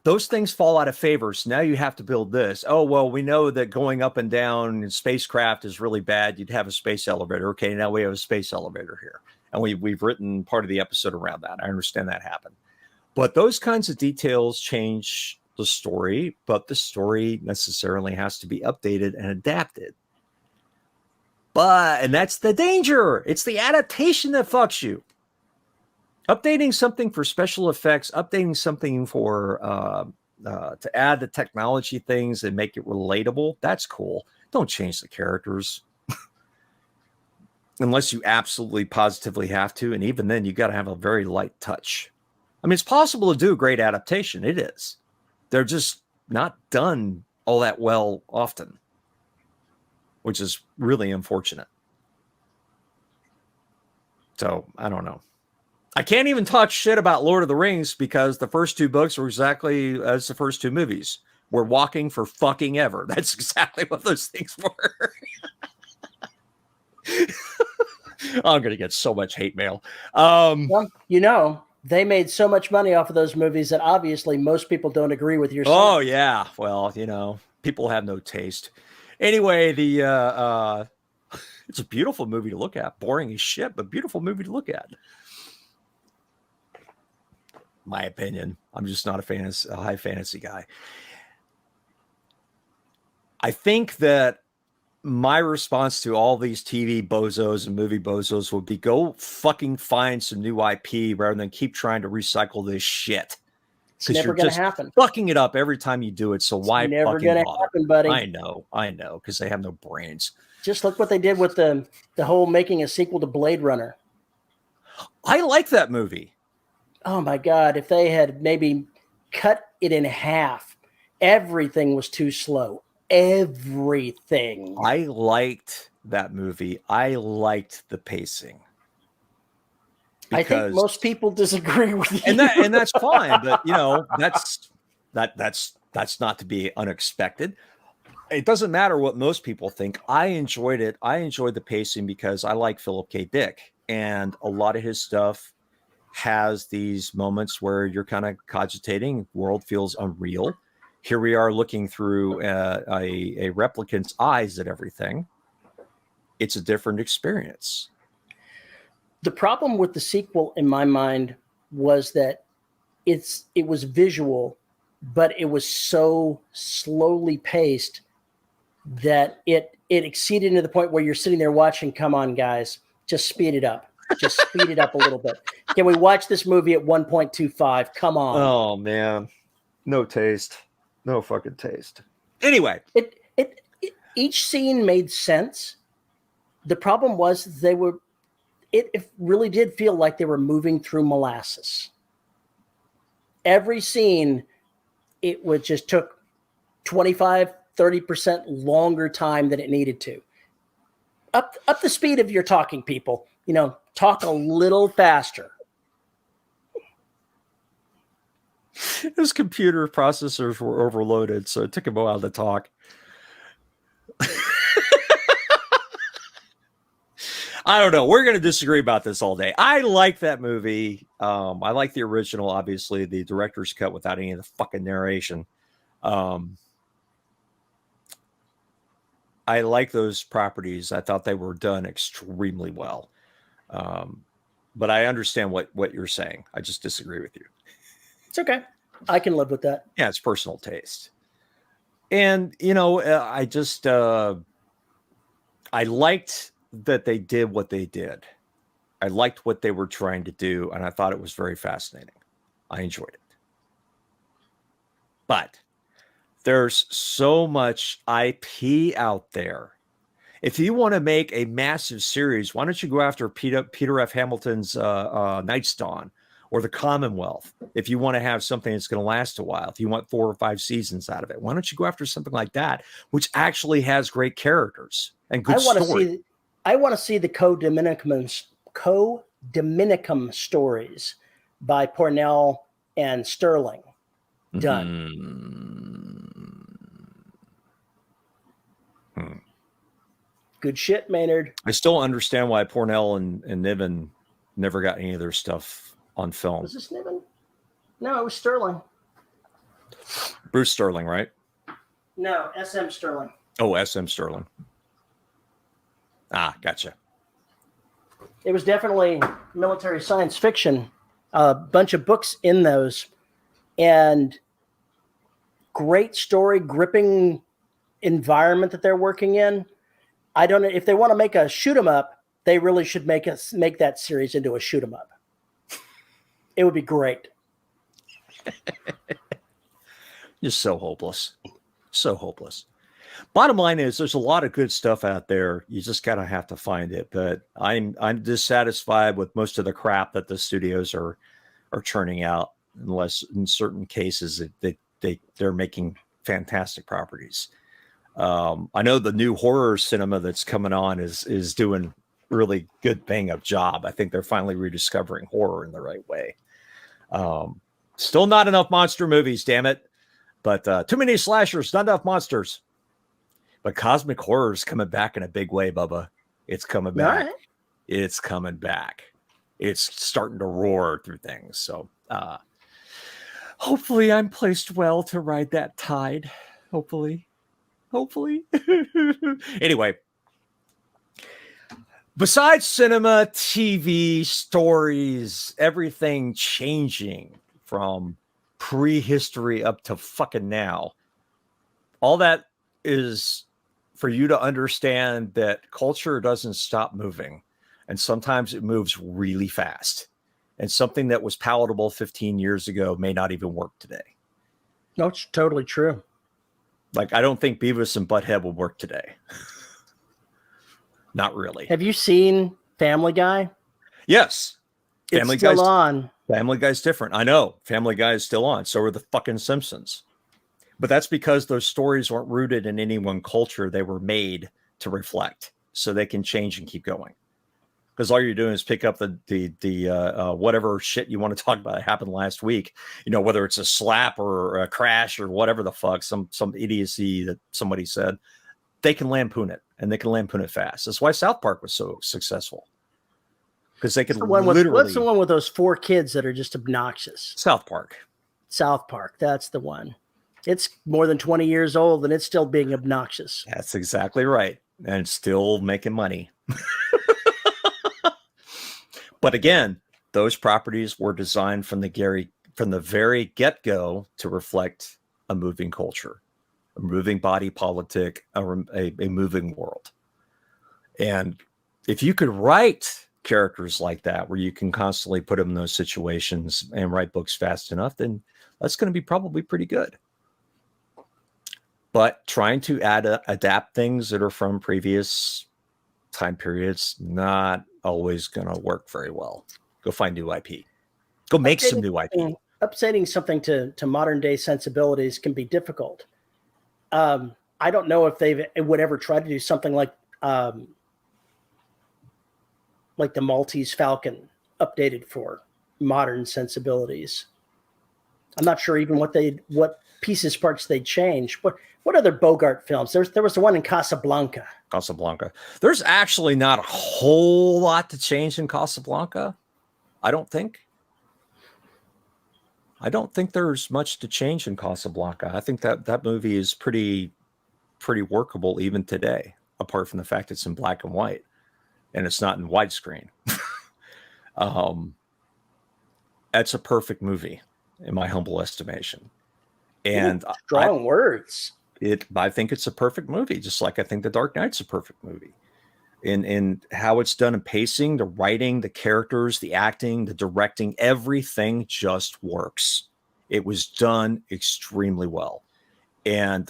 those things fall out of favor. So now you have to build this. Oh, well, we know that going up and down in spacecraft is really bad. You'd have a space elevator. Okay, now we have a space elevator here. And we've written part of the episode around that. I understand that happened. But those kinds of details change the story, but the story necessarily has to be updated and adapted. And that's the danger. It's the adaptation that fucks you. Updating something for special effects, updating something for to add the technology things and make it relatable, that's cool. Don't change the characters. Unless you absolutely positively have to. And even then, you got to have a very light touch. I mean, it's possible to do a great adaptation. It is. They're just not done all that well often, which is really unfortunate. So I don't know. I can't even talk shit about Lord of the Rings because the first two books were exactly as the first two movies. We're walking for fucking ever. That's exactly what those things were. I'm going to get so much hate mail. Well, you know, they made so much money off of those movies that obviously most people don't agree with your stance. Oh, yeah. Well, you know, people have no taste. Anyway, it's a beautiful movie to look at. Boring as shit, but beautiful movie to look at. My opinion. I'm just not a high fantasy guy. I think that my response to all these TV bozos and movie bozos would be go fucking find some new IP rather than keep trying to recycle this shit. It's never going to happen. Fucking it up every time you do it. So why never going to happen, buddy? I know, because they have no brains. Just look what they did with the whole making a sequel to Blade Runner. I like that movie. Oh my God. If they had maybe cut it in half, everything was too slow. Everything. I liked that movie. I liked the pacing. I think most people disagree with you. And that's fine, but you know, that's not to be unexpected. It doesn't matter what most people think. I enjoyed it. I enjoyed the pacing because I like Philip K. Dick, and a lot of his stuff has these moments where you're kind of cogitating, world feels unreal. Here we are looking through a replicant's eyes at everything. It's a different experience. The problem with the sequel, in my mind, was that it was visual, but it was so slowly paced that it exceeded to the point where you're sitting there watching. Come on, guys, just speed it up. Just speed it up a little bit. Can we watch this movie at 1.25? Come on. Oh man, no taste. No fucking taste. Anyway, each scene made sense. The problem was it really did feel like they were moving through molasses. Every scene, it just took 25, 30% longer time than it needed to. Up the speed of your talking, people. You know, talk a little faster. His computer processors were overloaded, so it took him a while to talk. I don't know. We're going to disagree about this all day. I like that movie. I like the original, obviously, the director's cut without any of the fucking narration. I like those properties. I thought they were done extremely well. But I understand what you're saying. I just disagree with you. It's okay. I can live with that. Yeah, it's personal taste. And, you know, I liked that they did what they did. I liked what they were trying to do, and I thought it was very fascinating. I enjoyed it. But there's so much IP out there. If you want to make a massive series, why don't you go after Peter F. Hamilton's Night's Dawn or the Commonwealth? If you want to have something that's going to last a while, if you want 4 or 5 seasons out of it, why don't you go after something like that, which actually has great characters and good story? I want to see the co-Dominicum stories by Pornell and Sterling done. Good shit, Maynard. I still understand why Pornell and Niven never got any of their stuff on film. Was this Niven? No, it was Sterling. Bruce Sterling, right? No, SM Sterling. Oh, SM Sterling. Ah, gotcha. It was definitely military science fiction. A bunch of books in those. And great story, gripping environment that they're working in. I don't know if they want to make a shoot 'em up, they really should make that series into a shoot 'em up. It would be great. You're so hopeless. So hopeless. Bottom line is there's a lot of good stuff out there. You just gotta have to find it. But I'm dissatisfied with most of the crap that the studios are churning out, unless in certain cases they're making fantastic properties. I know the new horror cinema that's coming on is doing really good bang up job. I think they're finally rediscovering horror in the right way. Still not enough monster movies, damn it. But too many slashers, not enough monsters. But cosmic horror is coming back in a big way, Bubba. It's coming back. Right. It's coming back. It's starting to roar through things. So hopefully I'm placed well to ride that tide. Hopefully. Anyway, besides cinema, TV, stories, everything changing from prehistory up to fucking now, all that is for you to understand that culture doesn't stop moving. And sometimes it moves really fast. And something that was palatable 15 years ago may not even work today. No, it's totally true. Like, I don't think Beavis and Butthead will work today. Not really. Have you seen Family Guy? Yes. It's still on. Family Guy's different. I know. Family Guy is still on. So are the fucking Simpsons. But that's because those stories weren't rooted in any one culture. They were made to reflect so they can change and keep going. Because all you're doing is pick up the whatever shit you want to talk about that happened last week. You know, whether it's a slap or a crash or whatever the fuck, some idiocy that somebody said, they can lampoon it, and they can lampoon it fast. That's why South Park was so successful. Because they could literally... What's the one with those 4 kids that are just obnoxious? South Park. South Park, that's the one. It's more than 20 years old, and it's still being obnoxious. That's exactly right. And it's still making money. But again, those properties were designed from the very get-go to reflect a moving culture, a moving body politic, a moving world. And if you could write characters like that, where you can constantly put them in those situations and write books fast enough, then that's going to be probably pretty good. But trying to adapt things that are from previous time periods, not always going to work very well. Go find new IP. Go make some new IP. Updating something to modern day sensibilities can be difficult. I don't know if they would ever try to do something like the Maltese Falcon updated for modern sensibilities. I'm not sure even what parts they'd change. What other Bogart films? There was the one in Casablanca. There's actually not a whole lot to change in Casablanca. I don't think there's much to change in Casablanca. I think that movie is pretty workable even today, apart from the fact it's in black and white and it's not in widescreen. That's a perfect movie in my humble estimation. And strong words. I think it's a perfect movie, just like I think The Dark Knight's a perfect movie. In how it's done in pacing, the writing, the characters, the acting, the directing, everything just works. It was done extremely well. And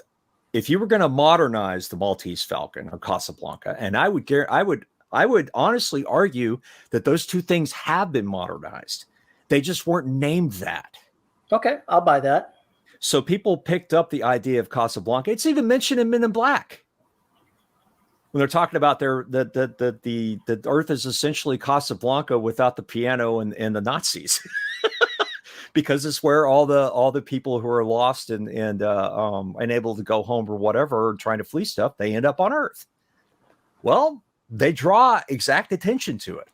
if you were going to modernize the Maltese Falcon or Casablanca, and I would honestly argue that those two things have been modernized. They just weren't named that. Okay, I'll buy that. So people picked up the idea of Casablanca. It's even mentioned in Men in Black when they're talking about the Earth is essentially Casablanca without the piano and the Nazis, because it's where all the people who are lost and unable to go home or whatever, or trying to flee stuff, they end up on Earth. Well, they draw exact attention to it,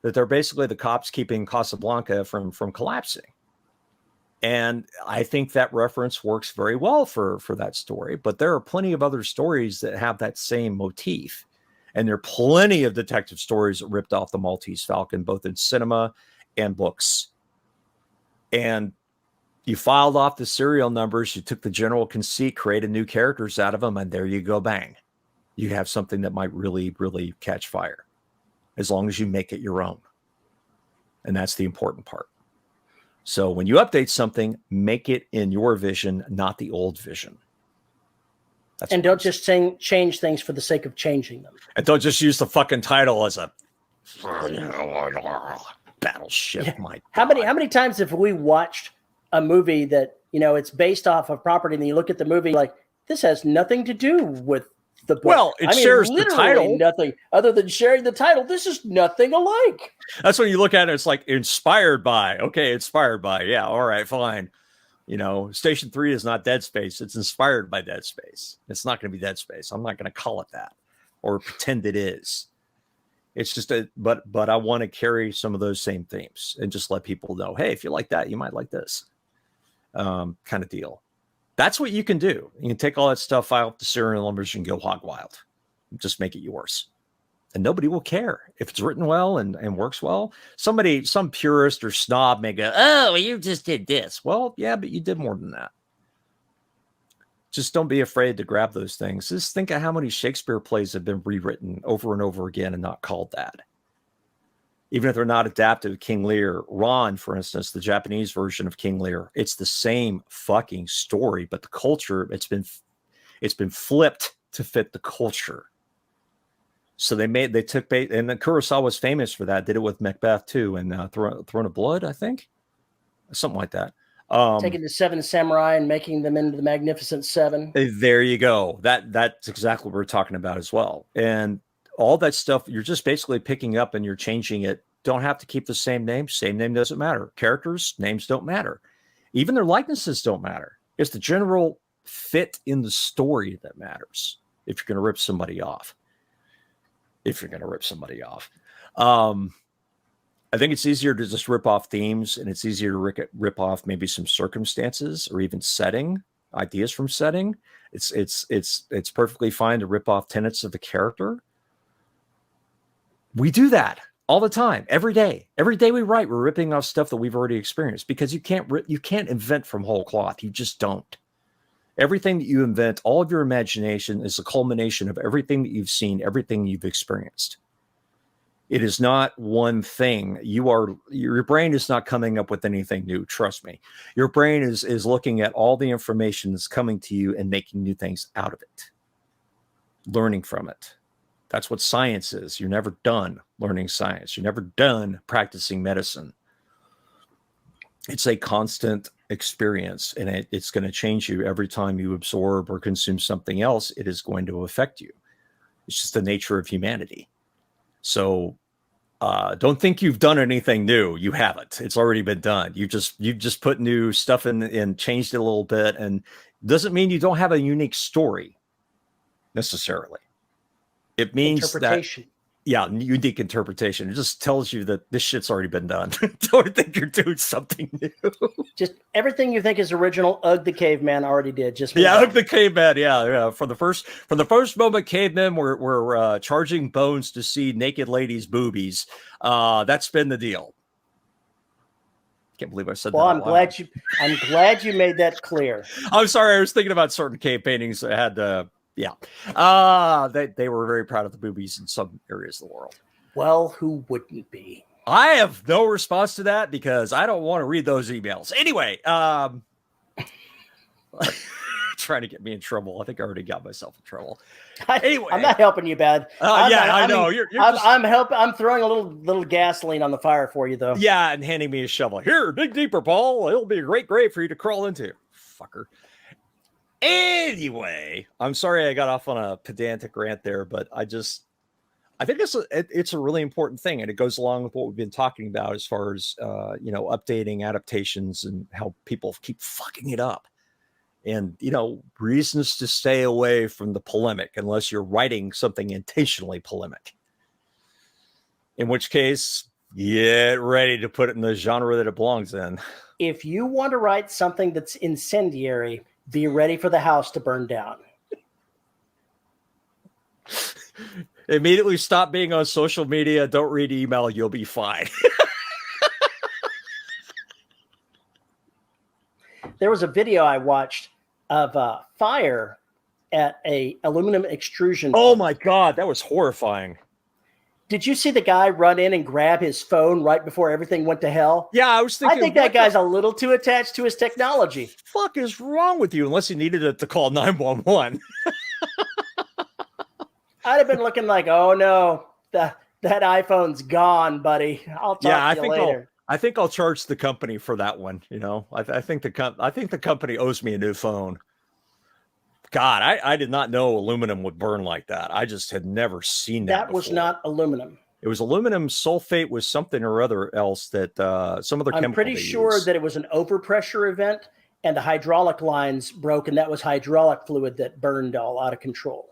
that they're basically the cops keeping Casablanca from collapsing. And I think that reference works very well for that story. But there are plenty of other stories that have that same motif. And there are plenty of detective stories that ripped off the Maltese Falcon, both in cinema and books. And you filed off the serial numbers, you took the general conceit, created new characters out of them, and there you go, bang. You have something that might really, really catch fire, as long as you make it your own. And that's the important part. So when you update something, make it in your vision, not the old vision. And don't just change things for the sake of changing them. And don't just use the fucking title as a battleship. Yeah. My how many times have we watched a movie that, it's based off of property, and then you look at the movie like, this has nothing to do with the book. Well, it shares the title. Nothing other than sharing the title. This is nothing alike. That's when you look at it, it's like inspired by. Okay, inspired by. Yeah, all right, fine. Station 3 is not Dead Space. It's inspired by Dead Space. It's not going to be Dead Space. I'm not going to call it that or pretend it is. It's just but I want to carry some of those same themes and just let people know, hey, if you like that, you might like this kind of deal. That's what you can do. You can take all that stuff, file up the serial numbers, and go hog wild. Just make it yours. And nobody will care. If it's written well and works well, some purist or snob may go, oh, you just did this. Well, yeah, but you did more than that. Just don't be afraid to grab those things. Just think of how many Shakespeare plays have been rewritten over and over again and not called that. Even if they're not adapted to King Lear. Ron, for instance, the Japanese version of King Lear, it's the same fucking story, but the culture, it's been flipped to fit the culture. So they took bait, and then Kurosawa was famous for that. Did it with Macbeth too, and Throne of Blood, I think, something like that. Taking the Seven Samurai and making them into the Magnificent Seven. There you go. That's exactly what we're talking about as well. And all that stuff, you're just basically picking up and you're changing it. Don't have to keep the same name. Same name doesn't matter. Characters, names don't matter. Even their likenesses don't matter. It's the general fit in the story that matters if you're going to rip somebody off. I think it's easier to just rip off themes, and it's easier to rip off maybe some circumstances or even setting, ideas from setting. It's perfectly fine to rip off tenets of the character. We do that all the time, every day. Every day we write, we're ripping off stuff that we've already experienced, because you can't invent from whole cloth. You just don't. Everything that you invent, all of your imagination is a culmination of everything that you've seen, everything you've experienced. It is not one thing. Your brain is not coming up with anything new. Trust me. Your brain is looking at all the information that's coming to you and making new things out of it, learning from it. That's what science is. You're never done learning science. You're never done practicing medicine. It's a constant experience, and it's going to change you every time you absorb or consume something else. It is going to affect you. It's just the nature of humanity. So don't think you've done anything new. You haven't. It's already been done. You've just put new stuff in and changed it a little bit, and doesn't mean you don't have a unique story necessarily. It means interpretation. Unique interpretation. It just tells you that this shit's already been done. Don't think you're doing something new. Just everything you think is original, Ugg the Caveman already did. Ugg the Caveman. Yeah. From the first moment, cavemen were charging bones to see naked ladies' boobies. That's been the deal. Can't believe I said that. Well, I'm glad you made that clear. I'm sorry. I was thinking about certain cave paintings that had. They were very proud of the boobies in some areas of the world. Well, who wouldn't be? I have no response to that because I don't want to read those emails. Anyway, trying to get me in trouble. I think I already got myself in trouble. Anyway, I'm not helping you, bad. I know. I'm throwing a little gasoline on the fire for you, though. Yeah, and handing me a shovel. Here, dig deeper, Paul. It'll be a great grave for you to crawl into, fucker. Anyway, I'm sorry I got off on a pedantic rant there, but I think it's a really important thing, and it goes along with what we've been talking about as far as updating adaptations and how people keep fucking it up, and reasons to stay away from the polemic unless you're writing something intentionally polemic. In which case, get ready to put it in the genre that it belongs in. If you want to write something that's incendiary, be ready for the house to burn down. Immediately stop being on social media. Don't read email. You'll be fine. There was a video I watched of fire at a aluminum extrusion. Oh my God, that was horrifying. Did you see the guy run in and grab his phone right before everything went to hell? Yeah, I was thinking. I think that guy's a little too attached to his technology. Fuck is wrong with you? Unless he needed it to call 911. I'd have been looking like, oh no, that iPhone's gone, buddy. I'll talk to you later. I think I'll charge the company for that one. I think the company owes me a new phone. God, I did not know aluminum would burn like that. I just had never seen that. That was not aluminum. It was aluminum sulfate with something or other else that some other chemical. I'm pretty sure that it was an overpressure event, and the hydraulic lines broke, and that was hydraulic fluid that burned all out of control.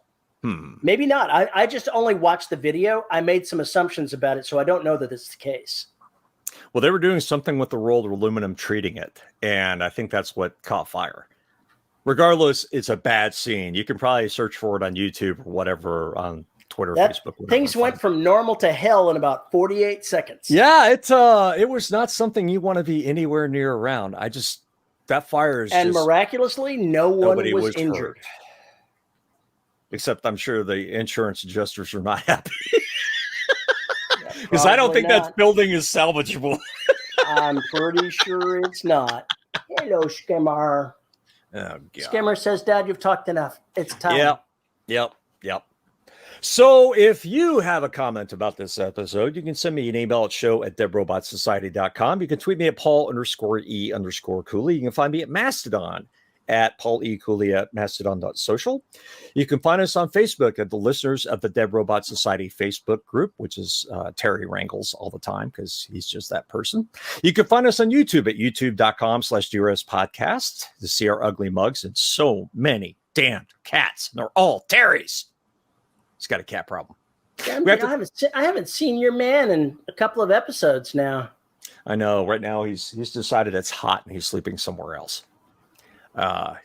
Maybe not. I just only watched the video. I made some assumptions about it, so I don't know that it's the case. Well, they were doing something with the rolled aluminum treating it, and I think that's what caught fire. Regardless, it's a bad scene. You can probably search for it on YouTube or whatever, on Twitter, Facebook. Things went from normal to hell in about 48 seconds. Yeah, it was not something you want to be anywhere near around. That fire is and miraculously, no one was injured. Hurt. Except I'm sure the insurance adjusters are not happy. Because I don't think that building is salvageable. I'm pretty sure it's not. Hello, Skimmer. Oh, God. Skimmer says, Dad, you've talked enough. It's time. Yep. So if you have a comment about this episode, you can send me an email at show@deadrobotsociety.com. You can tweet me at Paul_E_Cooley. You can find me at Mastodon at Paul E. Cooley at mastodon.social. You can find us on Facebook at the listeners of the Dead Robot Society Facebook group, which is Terry wrangles all the time because he's just that person. You can find us on YouTube at youtube.com/DRS podcast to see our ugly mugs and so many damn cats. And they're all Terry's. He's got a cat problem. I haven't seen your man in a couple of episodes now. I know. Right now he's decided it's hot and he's sleeping somewhere else.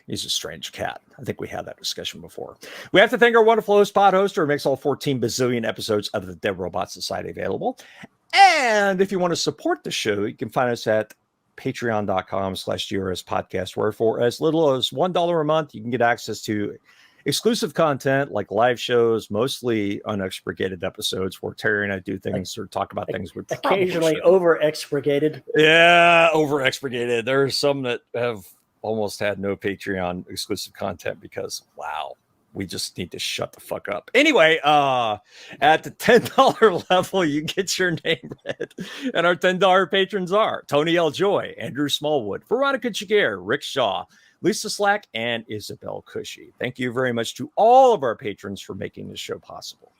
He's a strange cat. I think we had that discussion before. We have to thank our wonderful host, Pod Hoster, who makes all 14 bazillion episodes of the Dead Robot Society available. And if you want to support the show, you can find us at patreon.com/DRS podcast, where for as little as $1 a month, you can get access to exclusive content like live shows, mostly unexpurgated episodes where Terry and I do things or talk about things with occasionally over-expurgated. Yeah, over-expurgated. There are some that have almost had no Patreon exclusive content because, wow, we just need to shut the fuck up. Anyway, at the $10 level, you get your name read. And our $10 patrons are Tony L. Joy, Andrew Smallwood, Veronica Jaguar, Rick Shaw, Lisa Slack, and Isabel Cushy. Thank you very much to all of our patrons for making this show possible.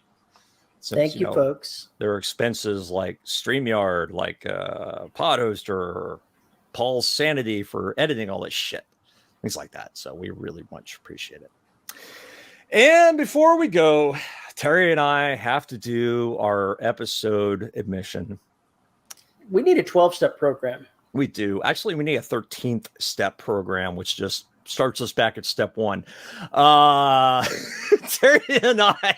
Since, Thank you, folks. There are expenses like StreamYard, like Pod Hoster, Paul's sanity for editing all this shit, things like that. So we really much appreciate it. And before we go, Terry and I have to do our episode admission. We need a 12-step program. We do. Actually, we need a 13th step program, which just starts us back at step one. Terry and I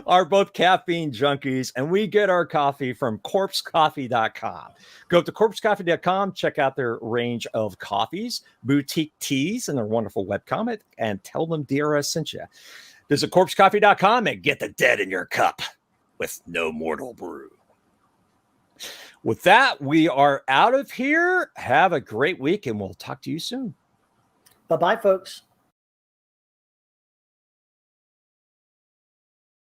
are both caffeine junkies, and we get our coffee from corpsecoffee.com. Go to corpsecoffee.com, check out their range of coffees, boutique teas, and their wonderful webcomic, and tell them DRS sent you. Visit corpsecoffee.com and get the dead in your cup with no mortal brew. With that, we are out of here. Have a great week, and we'll talk to you soon. Bye-bye, folks.